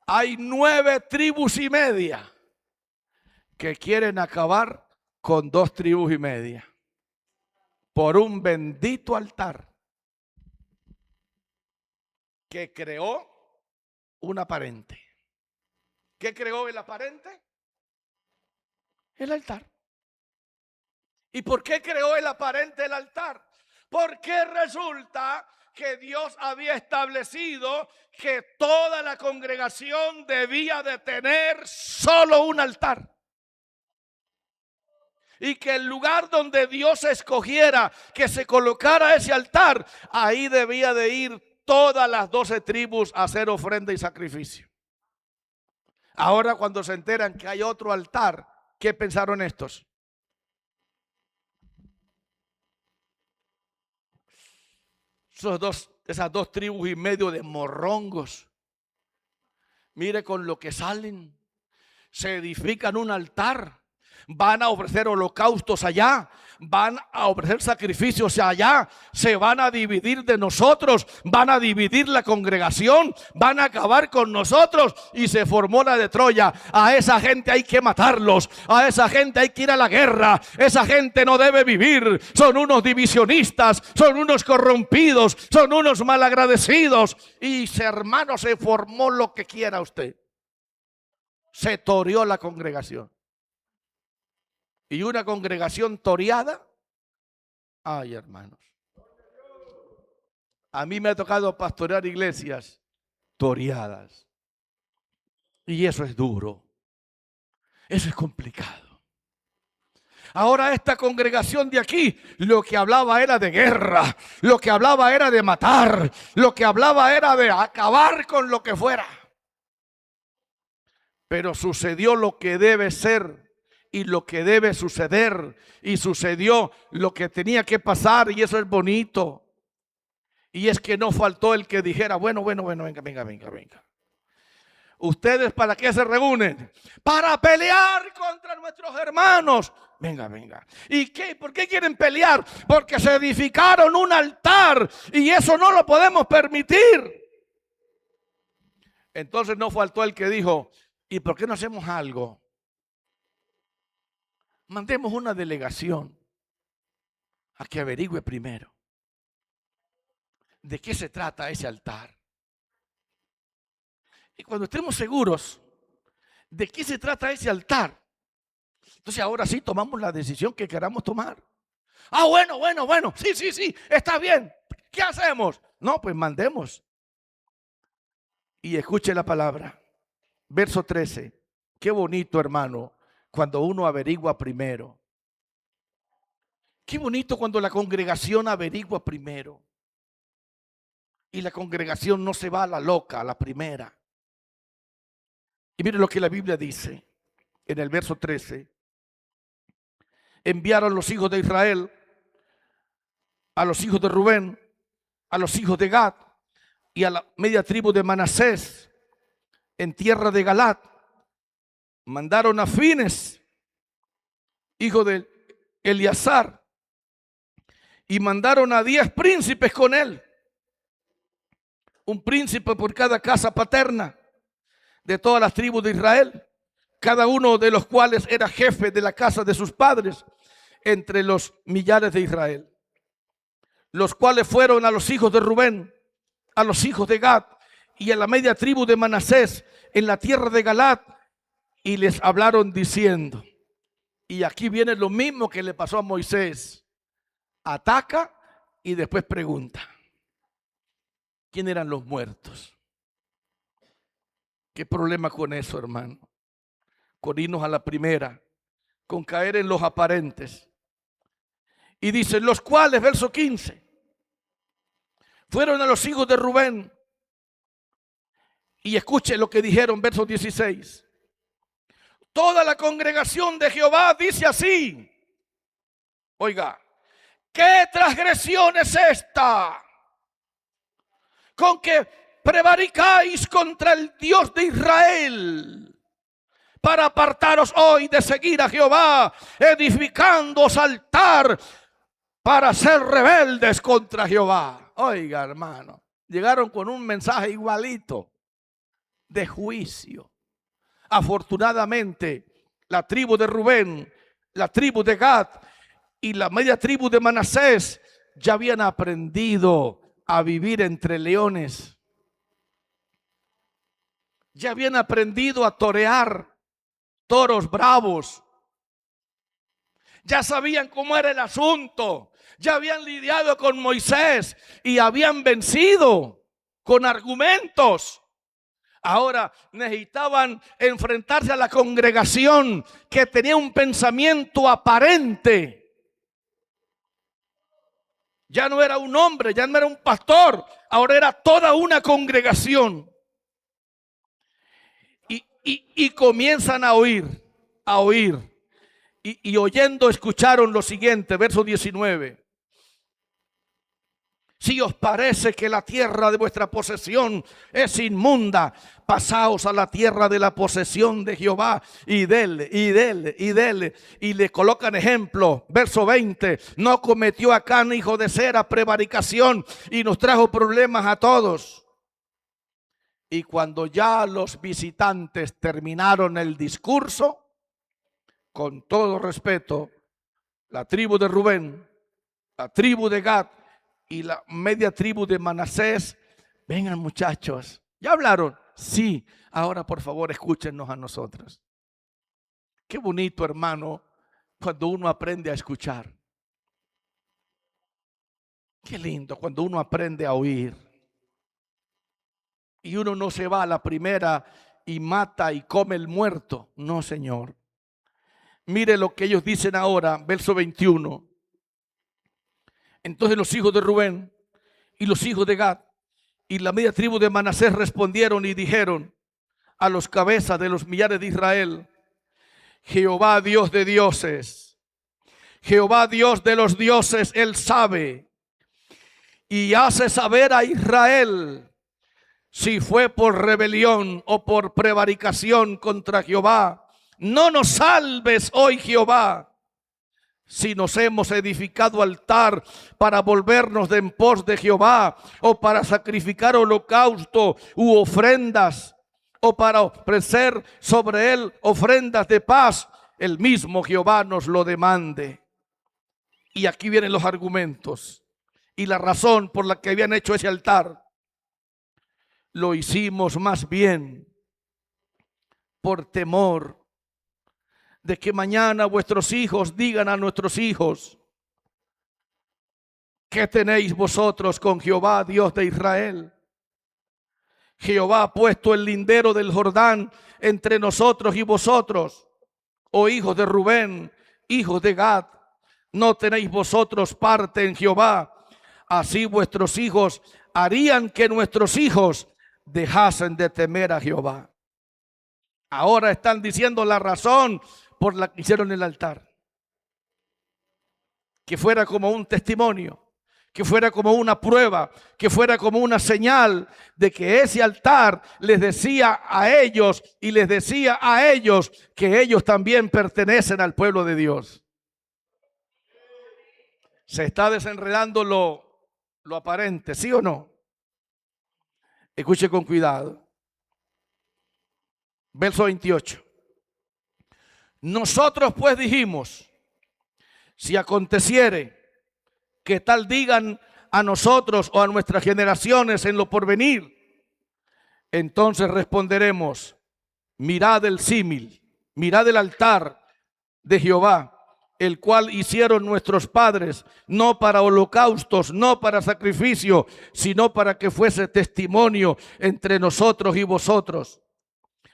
hay 9 tribus y media que quieren acabar con 2 tribus y media por un bendito altar que creó un aparente. ¿Qué creó el aparente? El altar. ¿Y por qué creó el aparente el altar? Porque resulta que Dios había establecido que toda la congregación debía de tener solo un altar. Y que el lugar donde Dios escogiera que se colocara ese altar, ahí debía de ir todas las 12 tribus a hacer ofrenda y sacrificio. Ahora cuando se enteran que hay otro altar, ¿qué pensaron estos? Esas dos tribus y medio de morrongos. Mire con lo que salen. Se edifican un altar. Van a ofrecer holocaustos allá. Van a ofrecer sacrificios allá. Se van a dividir de nosotros. Van a dividir la congregación. Van a acabar con nosotros. Y se formó la de Troya. A esa gente hay que matarlos. A esa gente hay que ir a la guerra. Esa gente no debe vivir. Son unos divisionistas. Son unos corrompidos. Son unos malagradecidos. Y hermano, se formó lo que quiera usted. Se toreó la congregación. Y una congregación toreada, ay hermanos, a mí me ha tocado pastorear iglesias toreadas. Y eso es duro, eso es complicado. Ahora esta congregación de aquí, lo que hablaba era de guerra, lo que hablaba era de matar, lo que hablaba era de acabar con lo que fuera. Pero sucedió lo que debe ser. Y lo que debe suceder, y sucedió lo que tenía que pasar, y eso es bonito. Y es que no faltó el que dijera, bueno, venga. ¿Ustedes para qué se reúnen? Para pelear contra nuestros hermanos. Venga. ¿Y qué? ¿Por qué quieren pelear? Porque se edificaron un altar, y eso no lo podemos permitir. Entonces no faltó el que dijo, ¿y por qué no hacemos algo? Mandemos una delegación a que averigüe primero de qué se trata ese altar. Y cuando estemos seguros de qué se trata ese altar, entonces ahora sí tomamos la decisión que queramos tomar. Ah, bueno, sí, está bien. ¿Qué hacemos? No, pues mandemos. Y escuche la palabra. Verso 13. Qué bonito, hermano, cuando uno averigua primero. Qué bonito cuando la congregación averigua primero. Y la congregación no se va a la loca, a la primera. Y mire lo que la Biblia dice en el verso 13. Enviaron los hijos de Israel a los hijos de Rubén, a los hijos de Gad y a la media tribu de Manasés en tierra de Galat. Mandaron a Fines, hijo de Eleazar, y mandaron a 10 príncipes con él, un príncipe por cada casa paterna de todas las tribus de Israel, cada uno de los cuales era jefe de la casa de sus padres entre los millares de Israel, los cuales fueron a los hijos de Rubén, a los hijos de Gad y a la media tribu de Manasés en la tierra de Galaad, y les hablaron diciendo, y aquí viene lo mismo que le pasó a Moisés, ataca y después pregunta, ¿quién eran los muertos? ¿Qué problema con eso, hermano? Con irnos a la primera, con caer en los aparentes. Y dice, los cuales, verso 15, fueron a los hijos de Rubén. Y escuche lo que dijeron, verso 16. Toda la congregación de Jehová dice así. Oiga, ¿qué transgresión es esta? Con que prevaricáis contra el Dios de Israel, para apartaros hoy de seguir a Jehová, edificándoos altar para ser rebeldes contra Jehová. Oiga, hermano, llegaron con un mensaje igualito de juicio. Afortunadamente, la tribu de Rubén, la tribu de Gad y la media tribu de Manasés ya habían aprendido a vivir entre leones. Ya habían aprendido a torear toros bravos. Ya sabían cómo era el asunto. Ya habían lidiado con Moisés y habían vencido con argumentos. Ahora necesitaban enfrentarse a la congregación que tenía un pensamiento aparente. Ya no era un hombre, ya no era un pastor, ahora era toda una congregación. Y comienzan a oír. Y oyendo escucharon lo siguiente, verso 19. Si os parece que la tierra de vuestra posesión es inmunda, pasaos a la tierra de la posesión de Jehová y dele. Y le colocan ejemplo. Verso 20. No cometió Acán, hijo de Zera, prevaricación y nos trajo problemas a todos. Y cuando ya los visitantes terminaron el discurso, con todo respeto, la tribu de Rubén, la tribu de Gad y la media tribu de Manasés, vengan muchachos, ¿ya hablaron? Sí, ahora por favor escúchenos a nosotros. Qué bonito, hermano, cuando uno aprende a escuchar. Qué lindo cuando uno aprende a oír. Y uno no se va a la primera y mata y come el muerto. No, Señor. Mire lo que ellos dicen ahora, verso 21. Entonces los hijos de Rubén y los hijos de Gad y la media tribu de Manasés respondieron y dijeron a los cabezas de los millares de Israel: Jehová Dios de dioses, Jehová Dios de los dioses, Él sabe y hace saber a Israel si fue por rebelión o por prevaricación contra Jehová. No nos salves hoy, Jehová, si nos hemos edificado altar para volvernos de en pos de Jehová, o para sacrificar holocausto u ofrendas, o para ofrecer sobre él ofrendas de paz, el mismo Jehová nos lo demande. Y aquí vienen los argumentos y la razón por la que habían hecho ese altar. Lo hicimos más bien por temor de que mañana vuestros hijos digan a nuestros hijos: ¿qué tenéis vosotros con Jehová, Dios de Israel? Jehová ha puesto el lindero del Jordán entre nosotros y vosotros, oh hijos de Rubén, hijos de Gad. ¿No tenéis vosotros parte en Jehová? Así vuestros hijos harían que nuestros hijos dejasen de temer a Jehová. Ahora están diciendo la razón por la que hicieron el altar. Que fuera como un testimonio, que fuera como una prueba, que fuera como una señal de que ese altar les decía a ellos y les decía a ellos que ellos también pertenecen al pueblo de Dios. Se está desenredando lo aparente, ¿sí o no? Escuche con cuidado. Verso 28. Nosotros pues dijimos, si aconteciere que tal digan a nosotros o a nuestras generaciones en lo porvenir, entonces responderemos, mirad el símil, mirad el altar de Jehová, el cual hicieron nuestros padres, no para holocaustos, no para sacrificio, sino para que fuese testimonio entre nosotros y vosotros.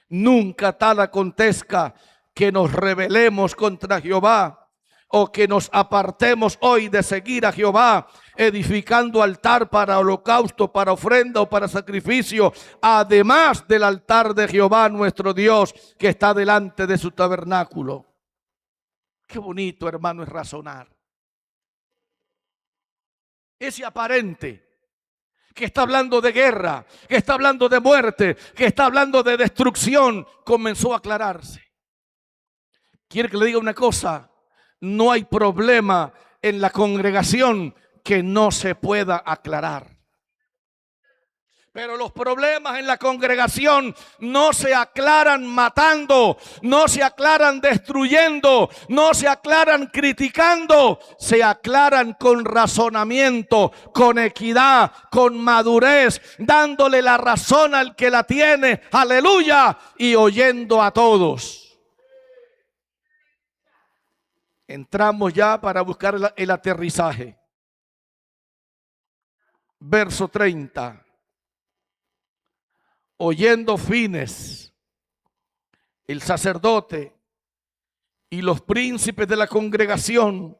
Nunca tal acontezca que nos rebelemos contra Jehová, o que nos apartemos hoy de seguir a Jehová, edificando altar para holocausto, para ofrenda o para sacrificio, además del altar de Jehová nuestro Dios, que está delante de su tabernáculo. Qué bonito, hermano, es razonar. Ese aparente que está hablando de guerra, que está hablando de muerte, que está hablando de destrucción, comenzó a aclararse. ¿Quiere que le diga una cosa? No hay problema en la congregación que no se pueda aclarar. Pero los problemas en la congregación no se aclaran matando, no se aclaran destruyendo, no se aclaran criticando, se aclaran con razonamiento, con equidad, con madurez, dándole la razón al que la tiene, aleluya, y oyendo a todos. Entramos ya para buscar el aterrizaje. Verso 30. Oyendo Fines, el sacerdote y los príncipes de la congregación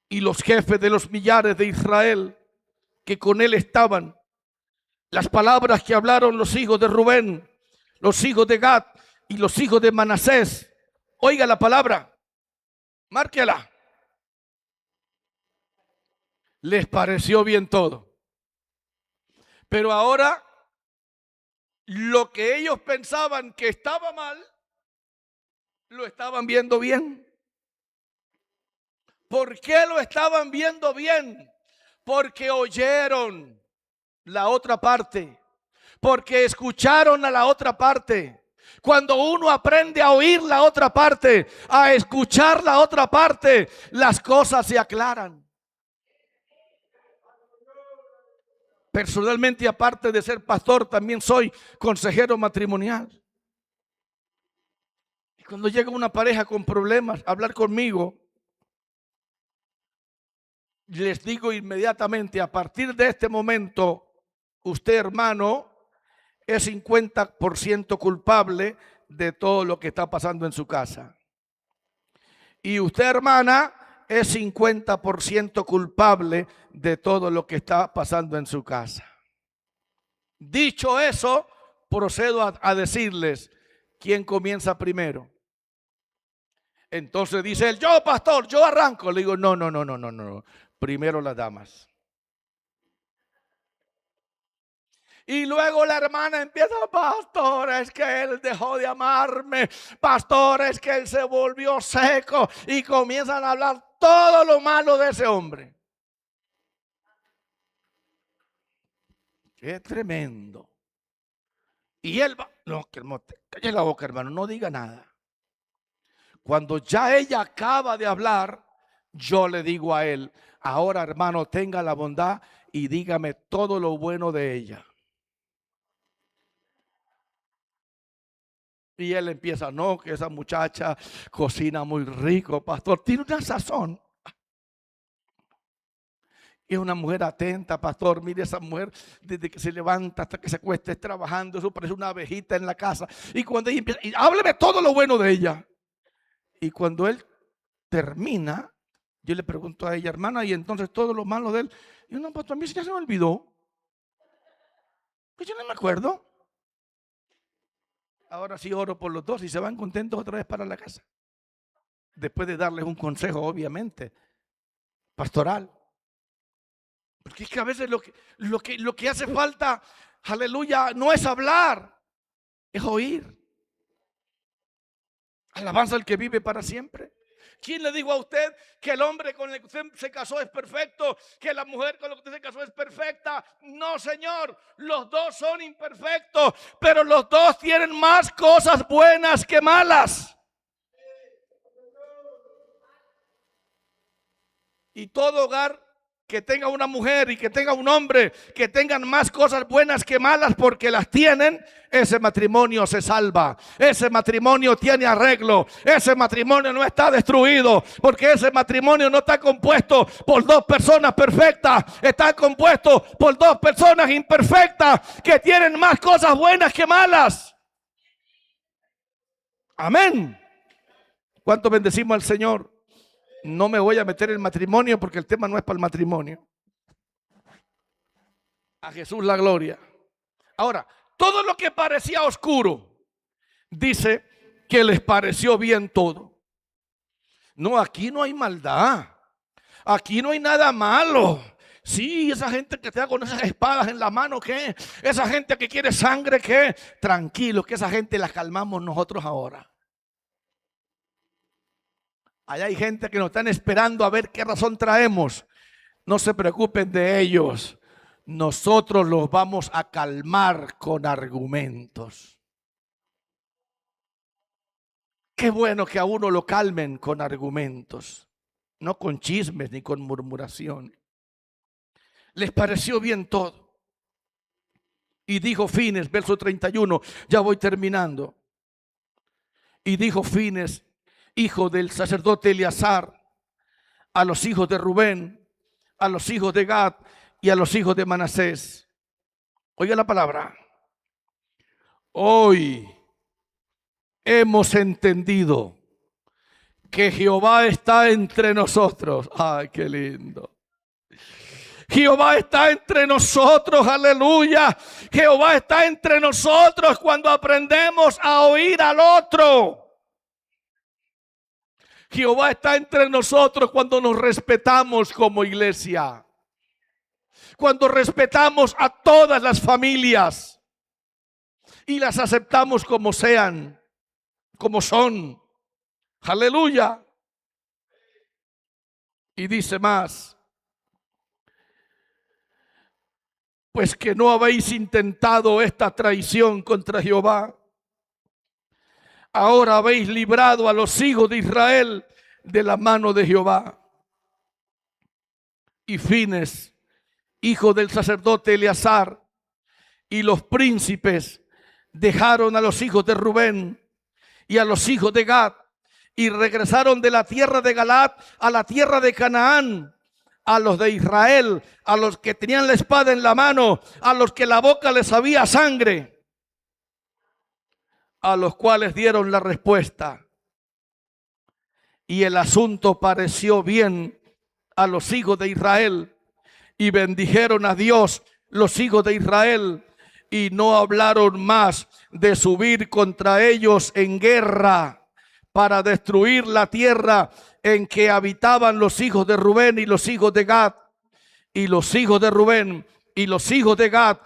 y los jefes de los millares de Israel que con él estaban, las palabras que hablaron los hijos de Rubén, los hijos de Gad y los hijos de Manasés. Oiga la palabra, márquela. Les pareció bien todo. Pero ahora lo que ellos pensaban que estaba mal, lo estaban viendo bien. ¿Por qué lo estaban viendo bien? Porque oyeron la otra parte, porque escucharon a la otra parte. Cuando uno aprende a oír la otra parte, a escuchar la otra parte, las cosas se aclaran. Personalmente, aparte de ser pastor, también soy consejero matrimonial. Y cuando llega una pareja con problemas a hablar conmigo, les digo inmediatamente, a partir de este momento, usted, hermano, es 50% culpable de todo lo que está pasando en su casa. Y usted, hermana, es 50% culpable de todo lo que está pasando en su casa. Dicho eso, procedo a decirles quién comienza primero. Entonces dice él, yo pastor, yo arranco. Le digo, no. Primero las damas. Y luego la hermana empieza, pastor, es que él dejó de amarme, pastor, es que él se volvió seco, y comienzan a hablar todo lo malo de ese hombre. Qué tremendo. Y él va, no, calle la boca, hermano, no diga nada. Cuando ya ella acaba de hablar, yo le digo a él, ahora, hermano, tenga la bondad y dígame todo lo bueno de ella. Y él empieza, no, que esa muchacha cocina muy rico, pastor, tiene una sazón. Es una mujer atenta, pastor. Mire, esa mujer desde que se levanta hasta que se acuesta es trabajando. Eso parece una abejita en la casa. Y cuando ella empieza, y hábleme todo lo bueno de ella. Y cuando él termina, yo le pregunto a ella, hermana, y entonces todo lo malo de él. Y no, pastor, a mí ya se me olvidó. Pues yo no me acuerdo. Ahora sí oro por los dos y se van contentos otra vez para la casa. Después de darles un consejo, obviamente, pastoral. Porque es que a veces lo que hace falta, aleluya, no es hablar, es oír. Alabanza al que vive para siempre. ¿Quién le dijo a usted que el hombre con el que usted se casó es perfecto? ¿Que la mujer con la que usted se casó es perfecta? No, señor. Los dos son imperfectos, pero los dos tienen más cosas buenas que malas. Y todo hogar que tenga una mujer y que tenga un hombre que tengan más cosas buenas que malas, porque las tienen, ese matrimonio se salva, ese matrimonio tiene arreglo, ese matrimonio no está destruido, porque ese matrimonio no está compuesto por dos personas perfectas, está compuesto por dos personas imperfectas que tienen más cosas buenas que malas. Amén. ¿Cuánto bendecimos al Señor? No me voy a meter en el matrimonio porque el tema no es para el matrimonio. A Jesús la gloria. Ahora, todo lo que parecía oscuro, dice que les pareció bien todo. No, aquí no hay maldad. Aquí no hay nada malo. Sí, esa gente que está con esas espadas en la mano, ¿qué? Esa gente que quiere sangre, ¿qué? Tranquilo, que esa gente la calmamos nosotros ahora. Allá hay gente que nos están esperando a ver qué razón traemos. No se preocupen de ellos. Nosotros los vamos a calmar con argumentos. Qué bueno que a uno lo calmen con argumentos, no con chismes ni con murmuración. Les pareció bien todo. Y dijo Fines, verso 31, ya voy terminando. Y dijo Fines, hijo del sacerdote Eleazar, a los hijos de Rubén, a los hijos de Gad y a los hijos de Manasés. Oiga la palabra. Hoy hemos entendido que Jehová está entre nosotros. Ay, qué lindo. Jehová está entre nosotros, aleluya. Jehová está entre nosotros cuando aprendemos a oír al otro. Jehová está entre nosotros cuando nos respetamos como iglesia. Cuando respetamos a todas las familias y las aceptamos como sean, como son. Aleluya. Y dice más. Pues que no habéis intentado esta traición contra Jehová. Ahora habéis librado a los hijos de Israel de la mano de Jehová. Y Fines, hijo del sacerdote Eleazar, y los príncipes dejaron a los hijos de Rubén y a los hijos de Gad y regresaron de la tierra de Galaad a la tierra de Canaán. A los de Israel, a los que tenían la espada en la mano, a los que la boca les sabía sangre, a los cuales dieron la respuesta. Y el asunto pareció bien a los hijos de Israel, y bendijeron a Dios los hijos de Israel, y no hablaron más de subir contra ellos en guerra para destruir la tierra en que habitaban los hijos de Rubén y los hijos de Gad. Y los hijos de Rubén y los hijos de Gad,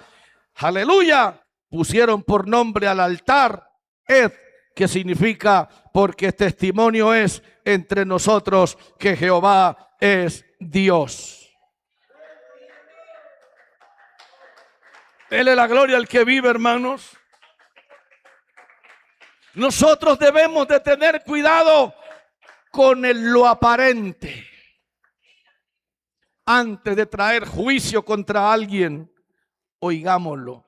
aleluya, pusieron por nombre al altar Ed, que significa porque testimonio es entre nosotros que Jehová es Dios. Dele la gloria al que vive, hermanos. Nosotros debemos de tener cuidado con lo aparente. Antes de traer juicio contra alguien, oigámoslo.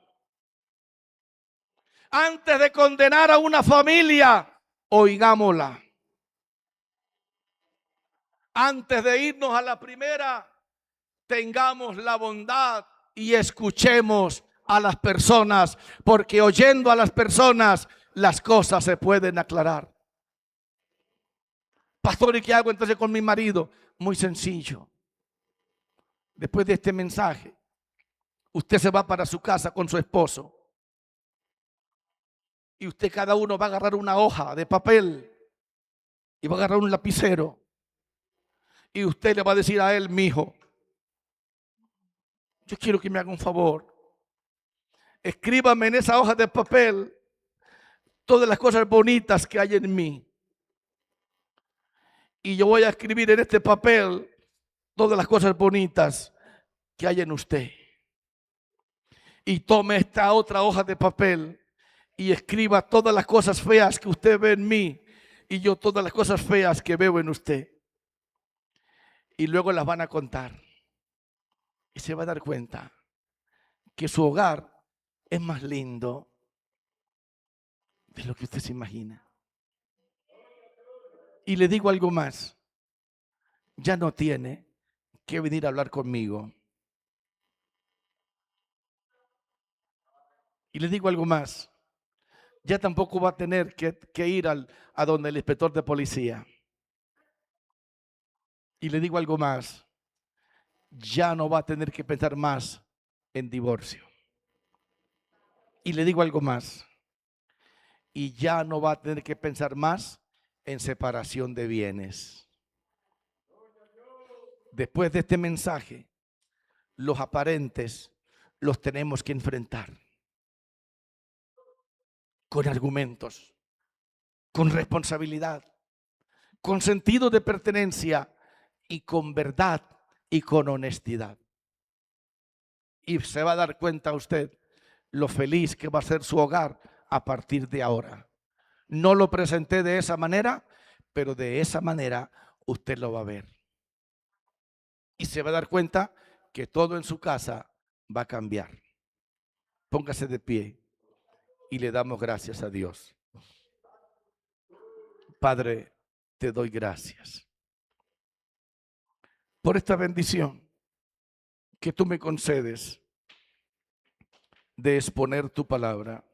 Antes de condenar a una familia, oigámosla. Antes de irnos a la primera, tengamos la bondad y escuchemos a las personas, porque oyendo a las personas, las cosas se pueden aclarar. Pastor, ¿y qué hago entonces con mi marido? Muy sencillo. Después de este mensaje, usted se va para su casa con su esposo. Y usted, cada uno va a agarrar una hoja de papel y va a agarrar un lapicero. Y usted le va a decir a él, mijo, yo quiero que me haga un favor. Escríbame en esa hoja de papel todas las cosas bonitas que hay en mí. Y yo voy a escribir en este papel todas las cosas bonitas que hay en usted. Y tome esta otra hoja de papel y escriba todas las cosas feas que usted ve en mí y yo todas las cosas feas que veo en usted. Y luego las van a contar. Y se va a dar cuenta que su hogar es más lindo de lo que usted se imagina. Y le digo algo más. Ya no tiene que venir a hablar conmigo. Y le digo algo más. Ya tampoco va a tener que ir a donde el inspector de policía. Y le digo algo más. Ya no va a tener que pensar más en divorcio. Y le digo algo más. Y ya no va a tener que pensar más en separación de bienes. Después de este mensaje, los aparentes los tenemos que enfrentar con argumentos, con responsabilidad, con sentido de pertenencia y con verdad y con honestidad. Y se va a dar cuenta usted lo feliz que va a ser su hogar a partir de ahora. No lo presenté de esa manera, pero de esa manera usted lo va a ver. Y se va a dar cuenta que todo en su casa va a cambiar. Póngase de pie y le damos gracias a Dios. Padre, te doy gracias por esta bendición que tú me concedes de exponer tu palabra.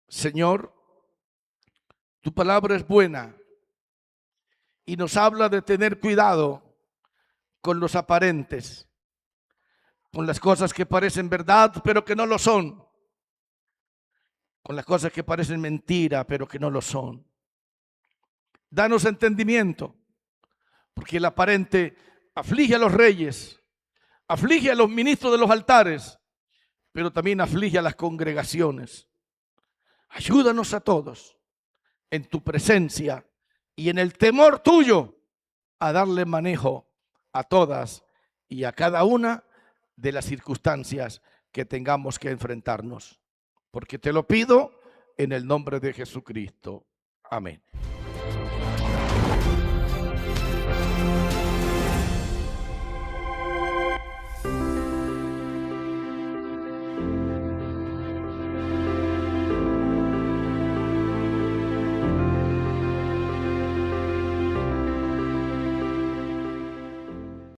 Señor, tu palabra es buena y nos habla de tener cuidado con los aparentes, con las cosas que parecen verdad pero que no lo son, con las cosas que parecen mentira pero que no lo son. Danos entendimiento, porque el aparente aflige a los reyes, aflige a los ministros de los altares, pero también aflige a las congregaciones. Ayúdanos a todos en tu presencia y en el temor tuyo a darle manejo a todas y a cada una de las circunstancias que tengamos que enfrentarnos. Porque te lo pido en el nombre de Jesucristo. Amén.